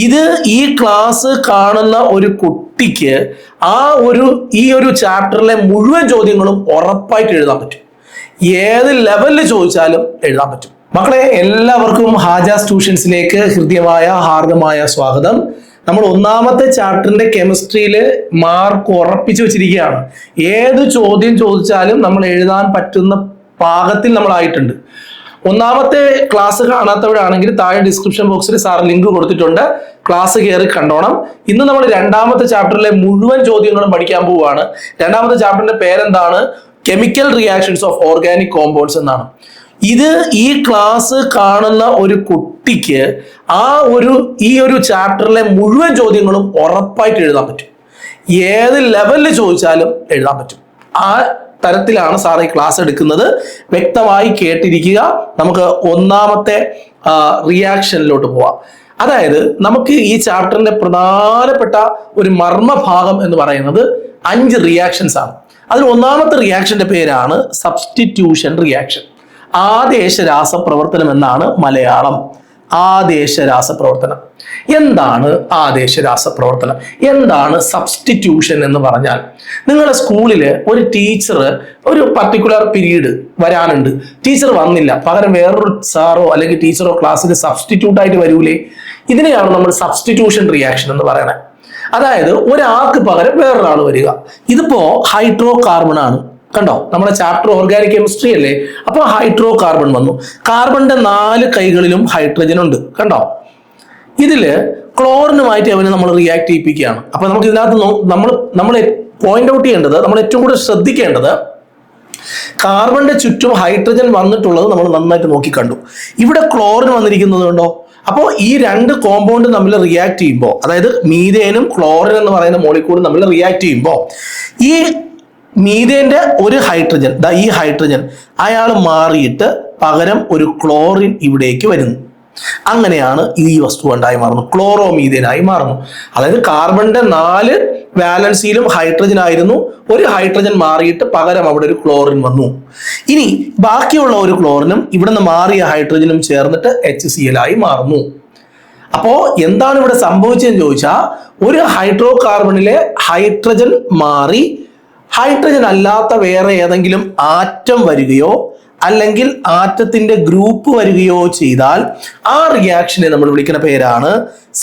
ഇത് ഈ ക്ലാസ് കാണുന്ന ഒരു കുട്ടിക്ക് ഈ ഒരു ചാപ്റ്ററിലെ മുഴുവൻ ചോദ്യങ്ങളും ഉറപ്പായിട്ട് എഴുതാൻ പറ്റും. ഏത് ലെവലിൽ ചോദിച്ചാലും എഴുതാൻ പറ്റും. മക്കളെ, എല്ലാവർക്കും ഹാജാസ് ട്യൂഷൻസിലേക്ക് ഹൃദ്യമായ ഹാർദമായ സ്വാഗതം. നമ്മൾ ഒന്നാമത്തെ ചാപ്റ്ററിന്റെ കെമിസ്ട്രിയിൽ മാർക്ക് ഉറപ്പിച്ചു വെച്ചിരിക്കുകയാണ്. ഏത് ചോദ്യം ചോദിച്ചാലും നമ്മൾ എഴുതാൻ പറ്റുന്ന പാകത്തിൽ നമ്മളായിട്ടുണ്ട്. ഒന്നാമത്തെ ക്ലാസ് കാണാത്തവരാണെങ്കിൽ താഴെ ഡിസ്ക്രിപ്ഷൻ ബോക്സിൽ സാർ ലിങ്ക് കൊടുത്തിട്ടുണ്ട്. ക്ലാസ് കയറി കണ്ടോണം. ഇന്ന് നമ്മൾ രണ്ടാമത്തെ ചാപ്റ്ററിലെ മുഴുവൻ ചോദ്യങ്ങളും പഠിക്കാൻ പോവുകയാണ്. രണ്ടാമത്തെ ചാപ്റ്ററിന്റെ പേരെന്താണ്? Chemical reactions of organic compounds എന്നാണ്. ഇത് ഈ ക്ലാസ് കാണുന്ന ഒരു കുട്ടിക്ക് ഈ ഒരു ചാപ്റ്ററിലെ മുഴുവൻ ചോദ്യങ്ങളും ഉറപ്പായിട്ട് എഴുതാൻ പറ്റും. ഏത് ലെവലിൽ ചോദിച്ചാലും എഴുതാൻ പറ്റും. ആ തരത്തിലാണ് സാർ ഈ ക്ലാസ് എടുക്കുന്നത്. വ്യക്തമായി കേട്ടിരിക്കുക. നമുക്ക് ഒന്നാമത്തെ റിയാക്ഷനിലോട്ട് പോവാം. അതായത് നമുക്ക് ഈ ചാപ്റ്ററിന്റെ പ്രധാനപ്പെട്ട ഒരു മർമ്മഭാഗം എന്ന് പറയുന്നത് 5 റിയാക്ഷൻസ് ആണ്. അതിൽ ഒന്നാമത്തെ റിയാക്ഷന്റെ പേരാണ് സബ്സ്റ്റിറ്റ്യൂഷൻ റിയാക്ഷൻ. ആദേശ രാസപ്രവർത്തനം എന്നാണ് മലയാളം. ആദേശ രാസപ്രവർത്തനം. എന്താണ് ആദേശ രാസപ്രവർത്തനം? എന്താണ് സബ്സ്റ്റിറ്റ്യൂഷൻ എന്ന് പറഞ്ഞാൽ? നിങ്ങളുടെ സ്കൂളിൽ ഒരു ടീച്ചർ ഒരു പർട്ടിക്കുലർ പീരീഡ് വരാനുണ്ട്, ടീച്ചർ വന്നില്ല, പകരം വേറൊരു സാറോ അല്ലെങ്കിൽ ടീച്ചറോ ക്ലാസ്സിൽ സബ്സ്റ്റിറ്റ്യൂട്ട് ആയിട്ട് വരൂലേ? ഇതിനെയാണ് നമ്മൾ സബ്സ്റ്റിറ്റ്യൂഷൻ റിയാക്ഷൻ എന്ന് പറയണത്. അതായത് ഒരാൾക്ക് പകരം വേറൊരാൾ വരിക. ഇതിപ്പോ ഹൈഡ്രോ കാർബൺ ആണ്. കണ്ടോ, നമ്മുടെ ചാപ്റ്റർ ഓർഗാനിക് കെമിസ്ട്രി അല്ലേ? അപ്പൊ ഹൈഡ്രോ കാർബൺ വന്നു. കാർബണിന്റെ 4 കൈകളിലും ഹൈഡ്രജൻ ഉണ്ട്. കണ്ടോ, ഇതില് ക്ലോറിനുമായിട്ട് അവനെ നമ്മൾ റിയാക്ട് ചെയ്യിപ്പിക്കുകയാണ്. അപ്പൊ നമുക്ക് ഇതിനകത്ത് നമ്മൾ പോയിന്റ് ഔട്ട് ചെയ്യേണ്ടത്, നമ്മൾ ഏറ്റവും കൂടുതൽ ശ്രദ്ധിക്കേണ്ടത്, കാർബണിന്റെ ചുറ്റും ഹൈഡ്രജൻ വന്നിട്ടുള്ളത് നമ്മൾ നന്നായിട്ട് നോക്കി കണ്ടു. ഇവിടെ ക്ലോറിൻ വന്നിരിക്കുന്നത് കണ്ടോ. അപ്പോൾ ഈ 2 കോമ്പൗണ്ട് തമ്മിൽ റിയാക്ട് ചെയ്യുമ്പോൾ, അതായത് മീഥേനും ക്ലോറിൻ എന്ന് പറയുന്ന മോളിക്യൂളും തമ്മിൽ റിയാക്ട് ചെയ്യുമ്പോൾ, ഈ മീഥേന്റെ ഒരു ഹൈഡ്രജൻ, ഈ ഹൈഡ്രജൻ അയാൾ മാറിയിട്ട് പകരം ഒരു ക്ലോറിൻ ഇവിടേക്ക് വരുന്നു. അങ്ങനെയാണ് ഈ വസ്തു ഉണ്ടായി മാറുന്നു, ക്ലോറോമീഥേനായി മാറുന്നു. അതായത് കാർബണിന്റെ 4 വാലൻസിയിലും ഹൈഡ്രജൻ ആയിരുന്നു. ഒരു ഹൈഡ്രജൻ മാറിയിട്ട് പകരം അവിടെ ഒരു ക്ലോറിൻ വന്നു. ഇനി ബാക്കിയുള്ള ഒരു ക്ലോറിനും ഇവിടെ നിന്ന് മാറിയ ഹൈഡ്രജനും ചേർന്നിട്ട് HCl ആയി മാറുന്നു. അപ്പോ എന്താണ് ഇവിടെ സംഭവിച്ചതെന്ന് ചോദിച്ചാൽ, ഒരു ഹൈഡ്രോ കാർബണിലെ ഹൈഡ്രജൻ മാറി ഹൈഡ്രജൻ അല്ലാത്ത വേറെ ഏതെങ്കിലും ആറ്റം വരികയോ അല്ലെങ്കിൽ ആറ്റത്തിന്റെ ഗ്രൂപ്പ് വരികയോ ചെയ്താൽ ആ റിയാക്ഷനെ നമ്മൾ വിളിക്കുന്ന പേരാണ്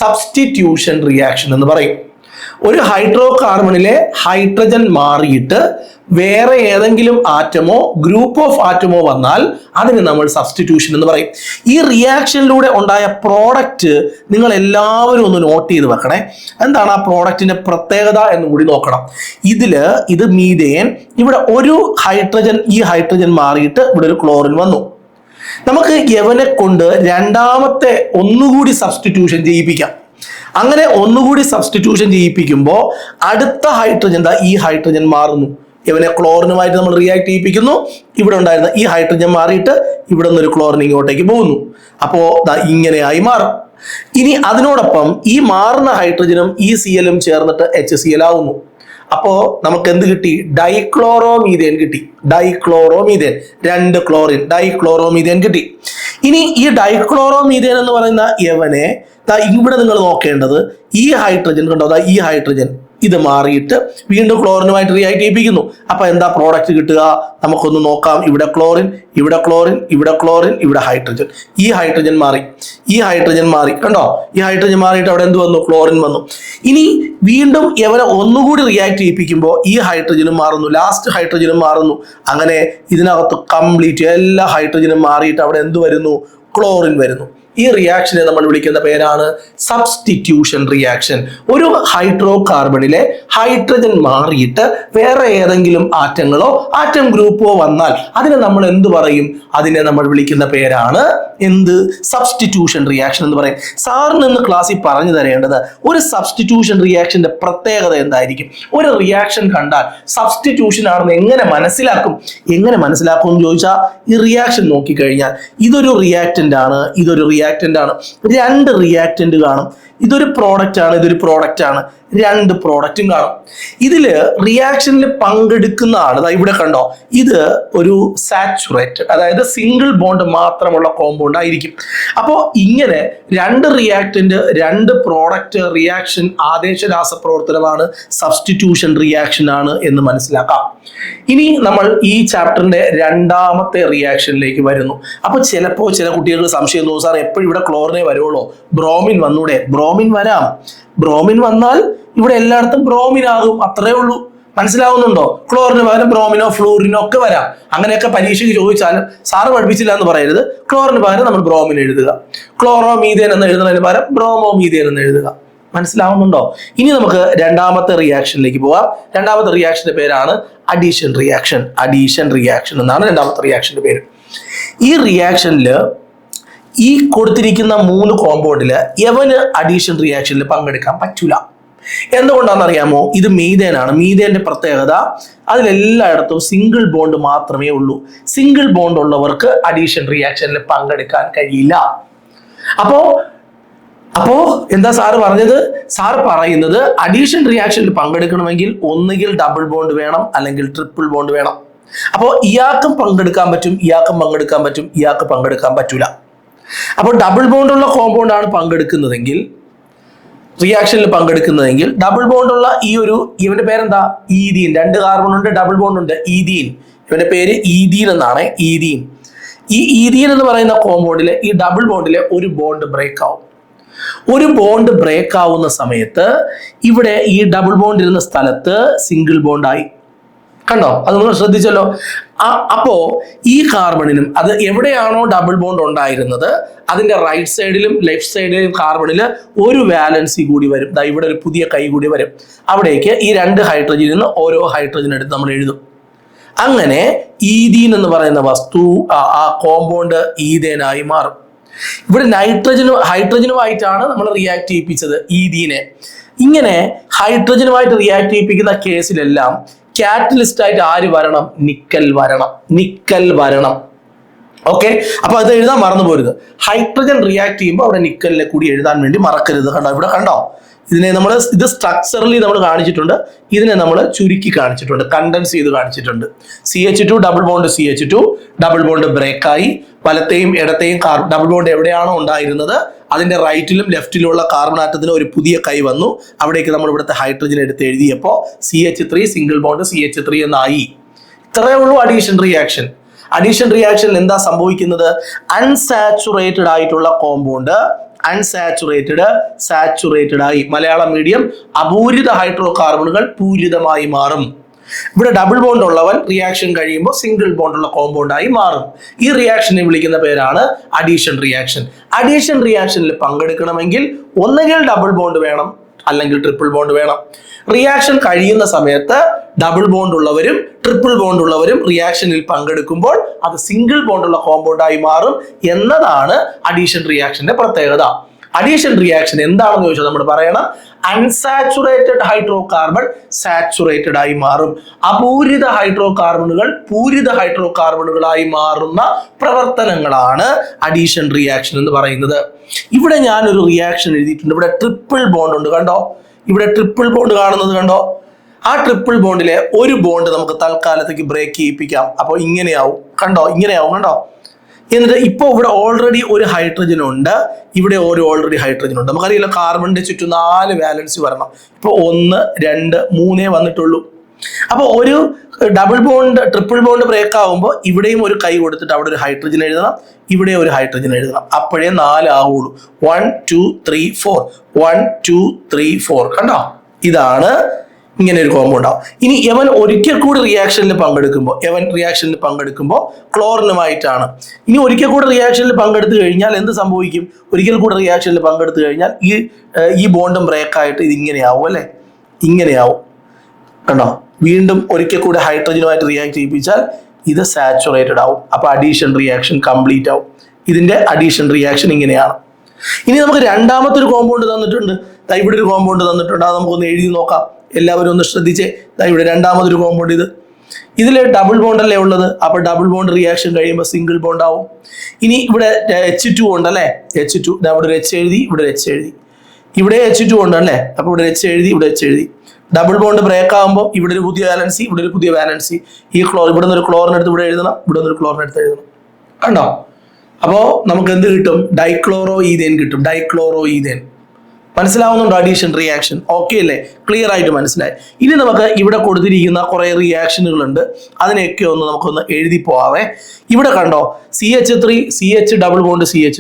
സബ്സ്റ്റിറ്റ്യൂഷൻ റിയാക്ഷൻ എന്ന് പറയും. ഒരു ഹൈഡ്രോ കാർബണിലെ ഹൈഡ്രജൻ മാറിയിട്ട് വേറെ ഏതെങ്കിലും ആറ്റമോ ഗ്രൂപ്പ് ഓഫ് ആറ്റമോ വന്നാൽ അതിന് നമ്മൾ സബ്സ്റ്റിറ്റ്യൂഷൻ എന്ന് പറയും. ഈ റിയാക്ഷനിലൂടെ ഉണ്ടായ പ്രോഡക്റ്റ് നിങ്ങൾ എല്ലാവരും ഒന്ന് നോട്ട് ചെയ്ത് വെക്കണേ. എന്താണ് ആ പ്രോഡക്റ്റിന്റെ പ്രത്യേകത എന്ന് കൂടി നോക്കണം. ഇത് മീഥേൻ, ഇവിടെ ഒരു ഹൈഡ്രജൻ, ഈ ഹൈഡ്രജൻ മാറിയിട്ട് ഇവിടെ ഒരു ക്ലോറിൻ വന്നു. നമുക്ക് യവനെ കൊണ്ട് രണ്ടാമത്തെ ഒന്നുകൂടി സബ്സ്റ്റിറ്റ്യൂഷൻ ചെയ്യിപ്പിക്കാം. അങ്ങനെ ഒന്നുകൂടി സബ്സ്റ്റിറ്റ്യൂഷൻ ചെയ്യിപ്പിക്കുമ്പോൾ അടുത്ത ഹൈഡ്രജൻ, ഈ ഹൈഡ്രജൻ മാറുന്നു. ഇവനെ ക്ലോറിനുമായിട്ട് നമ്മൾ റിയാക്ട് ചെയ്യിപ്പിക്കുന്നു. ഇവിടെ ഉണ്ടായിരുന്ന ഈ ഹൈഡ്രജൻ മാറിയിട്ട് ഇവിടെ നിന്നൊരു ക്ലോറിൻ ഇങ്ങോട്ടേക്ക് പോകുന്നു. അപ്പോ ഇങ്ങനെയായി മാറും. ഇനി അതിനോടൊപ്പം ഈ മാറുന്ന ഹൈഡ്രജനും ഈ Cl ചേർന്നിട്ട് HCl ആവുന്നു. അപ്പോ നമുക്ക് എന്ത് കിട്ടി? ഡൈക്ലോറോമീഥേൻ കിട്ടി. ഡൈക്ലോറോമീഥേൻ, 2 ക്ലോറിൻ, ഡൈക്ലോറോമീഥേൻ കിട്ടി. ഇനി ഈ ഡൈക്ലോറോമീഥേൻ എന്ന് പറയുന്ന യവനെ ഇവിടെ നിങ്ങൾ നോക്കേണ്ടത്, ഈ ഹൈഡ്രജൻ കണ്ടോ, ഈ ഹൈഡ്രജൻ ഇത് മാറിയിട്ട് വീണ്ടും ക്ലോറിനുമായിട്ട് റിയാക്ട് ചെയ്യിപ്പിക്കുന്നു. അപ്പൊ എന്താ പ്രോഡക്റ്റ് കിട്ടുക? നമുക്കൊന്ന് നോക്കാം. ഇവിടെ ക്ലോറിൻ, ഇവിടെ ക്ലോറിൻ, ഇവിടെ ക്ലോറിൻ, ഇവിടെ ഹൈഡ്രജൻ. ഈ ഹൈഡ്രജൻ മാറി, ഈ ഹൈഡ്രജൻ മാറി. കണ്ടോ, ഈ ഹൈഡ്രജൻ മാറിയിട്ട് അവിടെ എന്ത് വന്നു? ക്ലോറിൻ വന്നു. ഇനി വീണ്ടും ഇവരെ ഒന്നുകൂടി റിയാക്ട് ചെയ്യിപ്പിക്കുമ്പോൾ ഈ ഹൈഡ്രജനും മാറുന്നു, ലാസ്റ്റ് ഹൈഡ്രജനും മാറുന്നു. അങ്ങനെ ഇതിനകത്ത് കംപ്ലീറ്റ് എല്ലാ ഹൈഡ്രജനും മാറിയിട്ട് അവിടെ എന്ത് വരുന്നു? ക്ലോറിൻ വരുന്നു. ഈ റിയാക്ഷനെ നമ്മൾ വിളിക്കുന്ന പേരാണ് സബ്സ്റ്റിറ്റ്യൂഷൻ റിയാക്ഷൻ. ഒരു ഹൈഡ്രോ കാർബണിലെ ഹൈഡ്രജൻ മാറിയിട്ട് വേറെ ഏതെങ്കിലും ആറ്റങ്ങളോ ആറ്റം ഗ്രൂപ്പോ വന്നാൽ അതിനെ നമ്മൾ എന്ത് പറയും? അതിനെ നമ്മൾ വിളിക്കുന്ന പേരാണ് സബ്സ്റ്റിറ്റ്യൂഷൻ റിയാക്ഷൻ എന്ന് പറയും. സാറിന് ഇന്ന് ക്ലാസ്സിൽ പറഞ്ഞു തരേണ്ടത് ഒരു സബ്സ്റ്റിറ്റ്യൂഷൻ റിയാക്ഷന്റെ പ്രത്യേകത എന്തായിരിക്കും? ഒരു റിയാക്ഷൻ കണ്ടാൽ സബ്സ്റ്റിറ്റ്യൂഷൻ ആണെന്ന് എങ്ങനെ മനസ്സിലാക്കും എന്ന് ചോദിച്ചാൽ, ഈ റിയാക്ഷൻ നോക്കിക്കഴിഞ്ഞാൽ ഇതൊരു റിയാക്റ്റന്റ് ആണ്, ഇതൊരു റിയാക്റ്റന്റ് ആണ്. 2 റിയാക്റ്റന്റ് കാണും. ഇതൊരു പ്രോഡക്റ്റ് ആണ്, ഇതൊരു പ്രോഡക്റ്റ് ആണ്. രണ്ട് പ്രോഡക്റ്റും കാണും. ഇതില് റിയാക്ഷനിൽ പങ്കെടുക്കുന്ന ആള് ഇവിടെ കണ്ടോ, ഇത് ഒരു സാച്ചുറേറ്റഡ്, അതായത് സിംഗിൾ ബോണ്ട് മാത്രമുള്ള കോമ്പൗണ്ട് ആയിരിക്കും. അപ്പോൾ ഇങ്ങനെ രണ്ട് റിയാക്ടന്റ്, രണ്ട് പ്രോഡക്റ്റ് റിയാക്ഷൻ ആദേശ രാസപ്രവർത്തനമാണ്, സബ്സ്റ്റിറ്റ്യൂഷൻ റിയാക്ഷൻ ആണ് എന്ന് മനസ്സിലാക്കാം. ഇനി നമ്മൾ ഈ ചാപ്റ്ററിന്റെ രണ്ടാമത്തെ റിയാക്ഷനിലേക്ക് വരുന്നു. അപ്പൊ ചിലപ്പോൾ ചില കുട്ടികൾക്ക് സംശയം തോന്നും, സാർ എപ്പോഴും ഇവിടെ ക്ലോറിനെ വരുള്ളൂ, ബ്രോമിൻ വന്നൂടെ? ബ്രോമിൻ വരാം. ബ്രോമിൻ വന്നാൽ ഇവിടെ എല്ലായിടത്തും ബ്രോമിൻ ആകും, അത്രേ ഉള്ളൂ. മനസ്സിലാവുന്നുണ്ടോ? ക്ലോറിന് പകരം ബ്രോമിനോ ഫ്ലൂറിനോ ഒക്കെ വരാം. അങ്ങനെയൊക്കെ പരീക്ഷയ്ക്ക് ചോദിച്ചാലും സാറ് പഠിപ്പിച്ചില്ല എന്ന് പറയരുത്. ക്ലോറിന് പകരം നമ്മൾ ബ്രോമിൻ എഴുതുക, ക്ലോറോ മീഥേൻ എന്ന് എഴുതുന്നതിന് പകരം ബ്രോമോ മീഥേൻ എന്ന് എഴുതുക. മനസ്സിലാവുന്നുണ്ടോ? ഇനി നമുക്ക് രണ്ടാമത്തെ റിയാക്ഷനിലേക്ക് പോവാം. രണ്ടാമത്തെ റിയാക്ഷന്റെ പേരാണ് അഡീഷൻ റിയാക്ഷൻ. അഡീഷൻ റിയാക്ഷൻ എന്നാണ് രണ്ടാമത്തെ റിയാക്ഷന്റെ പേര്. ഈ റിയാക്ഷനിൽ ഈ കൊടുത്തിരിക്കുന്ന 3 കോമ്പൗണ്ടില് എവന് അഡീഷൻ റിയാക്ഷനിൽ പങ്കെടുക്കാൻ പറ്റൂല. എന്തുകൊണ്ടാണെന്ന് അറിയാമോ? ഇത് മീഥേനാണ്. മീഥേന്റെ പ്രത്യേകത, അതിലെല്ലായിടത്തും സിംഗിൾ ബോണ്ട് മാത്രമേ ഉള്ളൂ. സിംഗിൾ ബോണ്ട് ഉള്ളവർക്ക് അഡീഷൻ റിയാക്ഷനിൽ പങ്കെടുക്കാൻ കഴിയില്ല. അപ്പോ എന്താ സാറ് പറഞ്ഞത്? സാർ പറയുന്നത് അഡീഷൻ റിയാക്ഷനിൽ പങ്കെടുക്കണമെങ്കിൽ ഒന്നുകിൽ ഡബിൾ ബോണ്ട് വേണം, അല്ലെങ്കിൽ ട്രിപ്പിൾ ബോണ്ട് വേണം. അപ്പോൾ ഇയാൾക്കും പങ്കെടുക്കാൻ പറ്റും, ഇയാൾക്കും പങ്കെടുക്കാൻ പറ്റും, ഇയാൾക്ക് പങ്കെടുക്കാൻ പറ്റൂല. അപ്പോൾ ഡബിൾ ബോണ്ട് ഉള്ള കോമ്പൗണ്ട് ആണ് പങ്കെടുക്കുന്നതെങ്കിൽ, റിയാക്ഷനിൽ പങ്കെടുക്കുന്നതെങ്കിൽ, ഡബിൾ ബോണ്ട് ഉള്ള ഇവന്റെ പേരെന്താ? ഈഥീൻ. 2 കാർബൺ ഉണ്ട്, ഡബിൾ ബോണ്ട് ഉണ്ട്, ഈഥീൻ. ഇവന്റെ പേര് ഈഥീൻ എന്നാണ്, ഈഥീൻ. ഈ ഈഥീൻ എന്ന് പറയുന്ന കോമ്പൗണ്ടിലെ ഈ ഡബിൾ ബോണ്ടിലെ ഒരു ബോണ്ട് ബ്രേക്ക് ആവും. ഒരു ബോണ്ട് ബ്രേക്ക് ആവുന്ന സമയത്ത് ഇവിടെ ഈ ഡബിൾ ബോണ്ട് ഇരുന്ന സ്ഥലത്ത് സിംഗിൾ ബോണ്ടായി. കണ്ടോ? അത് നിങ്ങൾ ശ്രദ്ധിച്ചല്ലോ. അപ്പോ ഈ കാർബണിനും അത് എവിടെയാണോ ഡബിൾ ബോണ്ട് ഉണ്ടായിരുന്നത് അതിന്റെ റൈറ്റ് സൈഡിലും ലെഫ്റ്റ് സൈഡിലും കാർബണിൽ ഒരു വാലൻസി കൂടി വരും. ഇവിടെ ഒരു പുതിയ കൈ കൂടി വരും. അവിടേക്ക് ഈ 2 ഹൈഡ്രജനിൽ നിന്ന് ഓരോ ഹൈഡ്രജൻ എടുത്ത് നമ്മൾ എഴുതും. അങ്ങനെ ഈഥീൻ എന്ന് പറയുന്ന വസ്തു ആ കോമ്പൗണ്ട് ഈഥേനായി മാറും. ഇവിടെ ഹൈഡ്രജനുമായിട്ടാണ് നമ്മൾ റിയാക്ട് ചെയ്യിപ്പിച്ചത് ഈഥീനെ. ഇങ്ങനെ ഹൈഡ്രജനുമായിട്ട് റിയാക്ട് ചെയ്യിപ്പിക്കുന്ന കേസിലെല്ലാം കാറ്റലിസ്റ്റ് ആയിട്ട് ആര് വരണം? നിക്കൽ വരണം. ഓക്കെ, അപ്പൊ അത് എഴുതാൻ മറന്നു പോരുത്. ഹൈഡ്രജൻ റിയാക്ട് ചെയ്യുമ്പോൾ അവിടെ നിക്കലിനെ കൂടി എഴുതാൻ വേണ്ടി മറക്കരുത്. കണ്ടോ, ഇവിടെ കണ്ടോ, ഇത് സ്ട്രക്ചറലി നമ്മൾ കാണിച്ചിട്ടുണ്ട്, ഇതിനെ നമ്മൾ ചുരുക്കി കാണിച്ചിട്ടുണ്ട്, കണ്ടൻസ് ചെയ്ത് കാണിച്ചിട്ടുണ്ട്. CH2 double bond CH2 double bond ബ്രേക്കായി, വലത്തെയും ഇടത്തെയും ഡബിൾ ബോണ്ട് എവിടെയാണോ ഉണ്ടായിരുന്നത് അതിന്റെ റൈറ്റിലും ലെഫ്റ്റിലുള്ള കാർബൺ ആറ്റത്തിന് ഒരു പുതിയ കൈ വന്നു. അവിടേക്ക് നമ്മൾ ഇവിടുത്തെ ഹൈഡ്രജൻ എടുത്ത് എഴുതിയപ്പോൾ CH3 സിംഗിൾ ബോണ്ട് CH3 എന്നായി. ഇത്രയേ ഉള്ളൂ അഡീഷൻ റിയാക്ഷൻ. അഡീഷൻ റിയാക്ഷനിൽ എന്താ സംഭവിക്കുന്നത്? അൺസാച്ചുറേറ്റഡ് ആയിട്ടുള്ള കോമ്പൗണ്ട് സാച്ചുറേറ്റഡ് ആയി, മലയാളം മീഡിയം, അപൂരിത ഹൈഡ്രോ കാർബണുകൾ പൂരിതമായി മാറും. ഇവിടെ ഡബിൾ ബോണ്ട് ഉള്ളവൻ റിയാക്ഷൻ കഴിയുമ്പോൾ സിംഗിൾ ബോണ്ട് ഉള്ള കോമ്പൗണ്ട് ആയി മാറും. ഈ റിയാക്ഷനെ വിളിക്കുന്ന പേരാണ് അഡീഷൻ റിയാക്ഷൻ. അഡീഷൻ റിയാക്ഷനിൽ പങ്കെടുക്കണമെങ്കിൽ ഒന്നുകിൽ ഡബിൾ ബോണ്ട് വേണം, അല്ലെങ്കിൽ ട്രിപ്പിൾ ബോണ്ട് വേണം. റിയാക്ഷൻ കഴിയുന്ന സമയത്ത് ഡബിൾ ബോണ്ട് ഉള്ളവരും ട്രിപ്പിൾ ബോണ്ട് ഉള്ളവരും റിയാക്ഷനിൽ പങ്കെടുക്കുമ്പോൾ അത് സിംഗിൾ ബോണ്ട് ഉള്ള കോമ്പൗണ്ട് ആയി മാറും എന്നതാണ് അഡീഷൻ റിയാക്ഷന്റെ പ്രത്യേകത. അഡീഷൻ റിയാക്ഷൻ എന്താണെന്ന് ചോദിച്ചാൽ നമ്മൾ പറയണം, അൺസാച്ചുറേറ്റഡ് ഹൈഡ്രോ കാർബൺ സാച്ചുറേറ്റഡ് ആയി മാറും. അപൂരിത ഹൈഡ്രോ കാർബണുകൾ പൂരിത ഹൈഡ്രോ കാർബണുകളായി മാറുന്ന പ്രവർത്തനങ്ങളാണ് അഡീഷൻ റിയാക്ഷൻ എന്ന് പറയുന്നത്. ഇവിടെ ഞാനൊരു റിയാക്ഷൻ എഴുതിയിട്ടുണ്ട്. ഇവിടെ ട്രിപ്പിൾ ബോണ്ട് ഉണ്ട്, കണ്ടോ? ഇവിടെ ട്രിപ്പിൾ ബോണ്ട് കാണുന്നത് കണ്ടോ? ആ ട്രിപ്പിൾ ബോണ്ടിലെ ഒരു ബോണ്ട് നമുക്ക് തൽക്കാലത്തേക്ക് ബ്രേക്ക് ചെയ്യിപ്പിക്കാം. അപ്പോൾ ഇങ്ങനെയാവും, കണ്ടോ? ഇങ്ങനെയാവും, കണ്ടോ? എന്നിട്ട് ഇപ്പോൾ ഇവിടെ ഓൾറെഡി ഒരു ഹൈഡ്രജൻ ഉണ്ട്, ഇവിടെ ഒരു ഓൾറെഡി ഹൈഡ്രജൻ ഉണ്ട്. നമുക്കറിയില്ല കാർബണിന്റെ ചുറ്റും 4 വാലൻസി വരണം. ഇപ്പോൾ 1, 2, 3 വന്നിട്ടുള്ളൂ. അപ്പോൾ ഒരു double bond triple bond break ആകുമ്പോൾ ഇവിടെയും ഒരു കൈ കൊടുത്തിട്ട് അവിടെ ഒരു ഹൈഡ്രജൻ എഴുതണം, ഇവിടെ ഒരു ഹൈഡ്രജൻ എഴുതണം. അപ്പോഴേ 4 ആവുള്ളൂ. 1 2 3 4 1 2 3 4 കണ്ടോ? ഇതാണ് ഇങ്ങനെ ഒരു കോമ്പൗണ്ട് ആവും. ഇനി യവൻ ഒരിക്കൽ കൂടി റിയാക്ഷനിൽ പങ്കെടുക്കുമ്പോൾ ക്ലോറിനുമായിട്ടാണ്. ഇനി ഒരിക്കൽ കൂടി റിയാക്ഷനിൽ പങ്കെടുത്തു കഴിഞ്ഞാൽ എന്ത് സംഭവിക്കും? ഒരിക്കൽ കൂടി റിയാക്ഷനിൽ പങ്കെടുത്തു കഴിഞ്ഞാൽ ഈ ബോണ്ടും ബ്രേക്കായിട്ട് ഇത് ഇങ്ങനെയാവും, അല്ലെ? ഇങ്ങനെയാവും, കണ്ടോ? വീണ്ടും ഒരിക്കൽ കൂടി ഹൈഡ്രജനുമായിട്ട് റിയാക്ട് ചെയ്യിപ്പിച്ചാൽ ഇത് സാച്ചുറേറ്റഡ് ആവും. അപ്പൊ അഡീഷൻ റിയാക്ഷൻ കംപ്ലീറ്റ് ആവും. ഇതിന്റെ അഡീഷൻ റിയാക്ഷൻ ഇങ്ങനെയാണ്. ഇനി നമുക്ക് രണ്ടാമത്തെ ഒരു കോമ്പൗണ്ട് തന്നിട്ടുണ്ട്. ഇവിടെ ഒരു കോമ്പൗണ്ട് തന്നിട്ടുണ്ട്, അത് നമുക്കൊന്ന് എഴുതി നോക്കാം. എല്ലാവരും ഒന്ന് ശ്രദ്ധിച്ചേ. ഇവിടെ രണ്ടാമതൊരു കോമ്പൗണ്ട്. ഇതിൽ ഡബിൾ ബോണ്ട് അല്ലേ ഉള്ളത്? അപ്പൊ ഡബിൾ ബോണ്ട് റിയാക്ഷൻ കഴിയുമ്പോൾ സിംഗിൾ ബോണ്ട് ആവും. ഇനി ഇവിടെ H2 ഉണ്ട്, അല്ലെ? H2 ഇവിടെ ഒരു H എഴുതി, ഇവിടെ ഒരു H എഴുതി. ഇവിടെ H2 ഉണ്ട് അല്ലേ, അപ്പൊ ഇവിടെ H എഴുതി, ഇവിടെ H എഴുതി. ഡബിൾ ബോണ്ട് ബ്രേക്ക് ആകുമ്പോൾ ഇവിടെ ഒരു പുതിയ വാലൻസി, ഇവിടെ ഒരു പുതിയ വാലൻസി. ഈ ഇവിടെ നിന്ന് ഒരു ക്ലോറിൻ എടുത്ത് ഇവിടെ എഴുതണം, ഇവിടെ നിന്ന് ഒരു ക്ലോറിൻ എടുത്ത് എഴുതണം. കണ്ടോ? അപ്പോൾ നമുക്ക് എന്ത് കിട്ടും? ഡൈക്ലോറോ ഈഥേൻ കിട്ടും. Dichloro ethane. മനസ്സിലാവുന്നുണ്ടോ അഡീഷൻ റിയാക്ഷൻ? ഓക്കെ അല്ലേ? ക്ലിയർ ആയിട്ട് മനസ്സിലായി. ഇനി നമുക്ക് ഇവിടെ കൊടുത്തിരിക്കുന്ന കുറെ റിയാക്ഷനുകളുണ്ട്, അതിനെയൊക്കെ ഒന്ന് നമുക്കൊന്ന് എഴുതി പോവാവേ. ഇവിടെ കണ്ടോ, CH3 CH double bond CH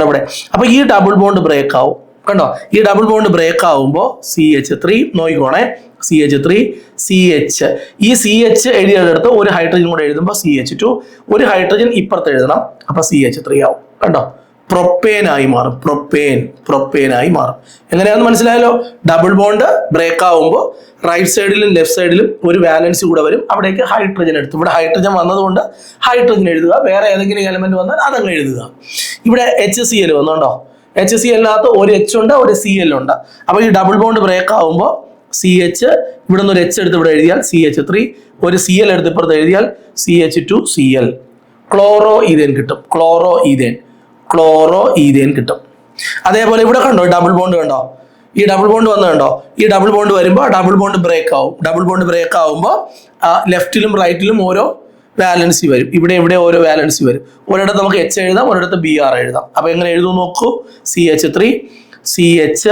ഇവിടെ. അപ്പൊ ഈ ഡബിൾ ബോണ്ട് ബ്രേക്ക് ആവും. കണ്ടോ, ഈ ഡബിൾ ബോണ്ട് ബ്രേക്ക് ആവുമ്പോൾ CH3 നോയിക്കോണേ, CH3 CH, ഈ CH എഴുതിയെടുത്ത് ഒരു ഹൈഡ്രജൻ കൂടെ എഴുതുമ്പോൾ CH2, ഒരു ഹൈഡ്രജൻ ഇപ്പുറത്ത് എഴുതണം, അപ്പൊ CH3 ആവും. കണ്ടോ, പ്രൊപ്പേനായി മാറും. പ്രൊപ്പേനായി മാറും. എങ്ങനെയാണെന്ന് മനസ്സിലായല്ലോ? ഡബിൾ ബോണ്ട് ബ്രേക്ക് ആവുമ്പോൾ റൈറ്റ് സൈഡിലും ലെഫ്റ്റ് സൈഡിലും ഒരു വാലൻസ് കൂടെ വരും, അവിടേക്ക് ഹൈഡ്രജൻ എടുത്തു. ഇവിടെ ഹൈഡ്രജൻ വന്നതുകൊണ്ട് ഹൈഡ്രജൻ എഴുതുക, വേറെ ഏതെങ്കിലും എലമെന്റ് വന്നാൽ അതങ്ങ് എഴുതുക. ഇവിടെ HCl വന്നുണ്ടോ, HCl-നകത്ത് ഒരു H ഉണ്ട്, ഒരു Cl ഉണ്ട്. അപ്പൊ ഈ ഡബിൾ ബോണ്ട് ബ്രേക്ക് ആവുമ്പോൾ CH, ഇവിടെ നിന്ന് ഒരു H എടുത്ത് ഇവിടെ എഴുതിയാൽ CH3, ഒരു Cl എടുത്ത് ഇപ്പുറത്ത് എഴുതിയാൽ CH2 Cl. ക്ലോറോ ഈഥേൻ കിട്ടും. ക്ലോറോ ഈഥേൻ കിട്ടും. അതേപോലെ ഇവിടെ കണ്ടോ, ഡബിൾ ബോണ്ട് കണ്ടോ, ഈ ഡബിൾ ബോണ്ട് വന്നു കണ്ടോ, ഈ ഡബിൾ ബോണ്ട് വരുമ്പോൾ ഡബിൾ ബോണ്ട് ബ്രേക്ക് ആവും. ഡബിൾ ബോണ്ട് ബ്രേക്ക് ആവുമ്പോൾ ലെഫ്റ്റിലും റൈറ്റിലും ഓരോ വാലൻസി വരും, ഇവിടെ ഓരോ വാലൻസി വരും. ഒരിടത്ത് നമുക്ക് H എഴുതാം, ഒരിടത്ത് Br എഴുതാം. അപ്പൊ എങ്ങനെ എഴുതും നോക്കൂ. CH3 CH,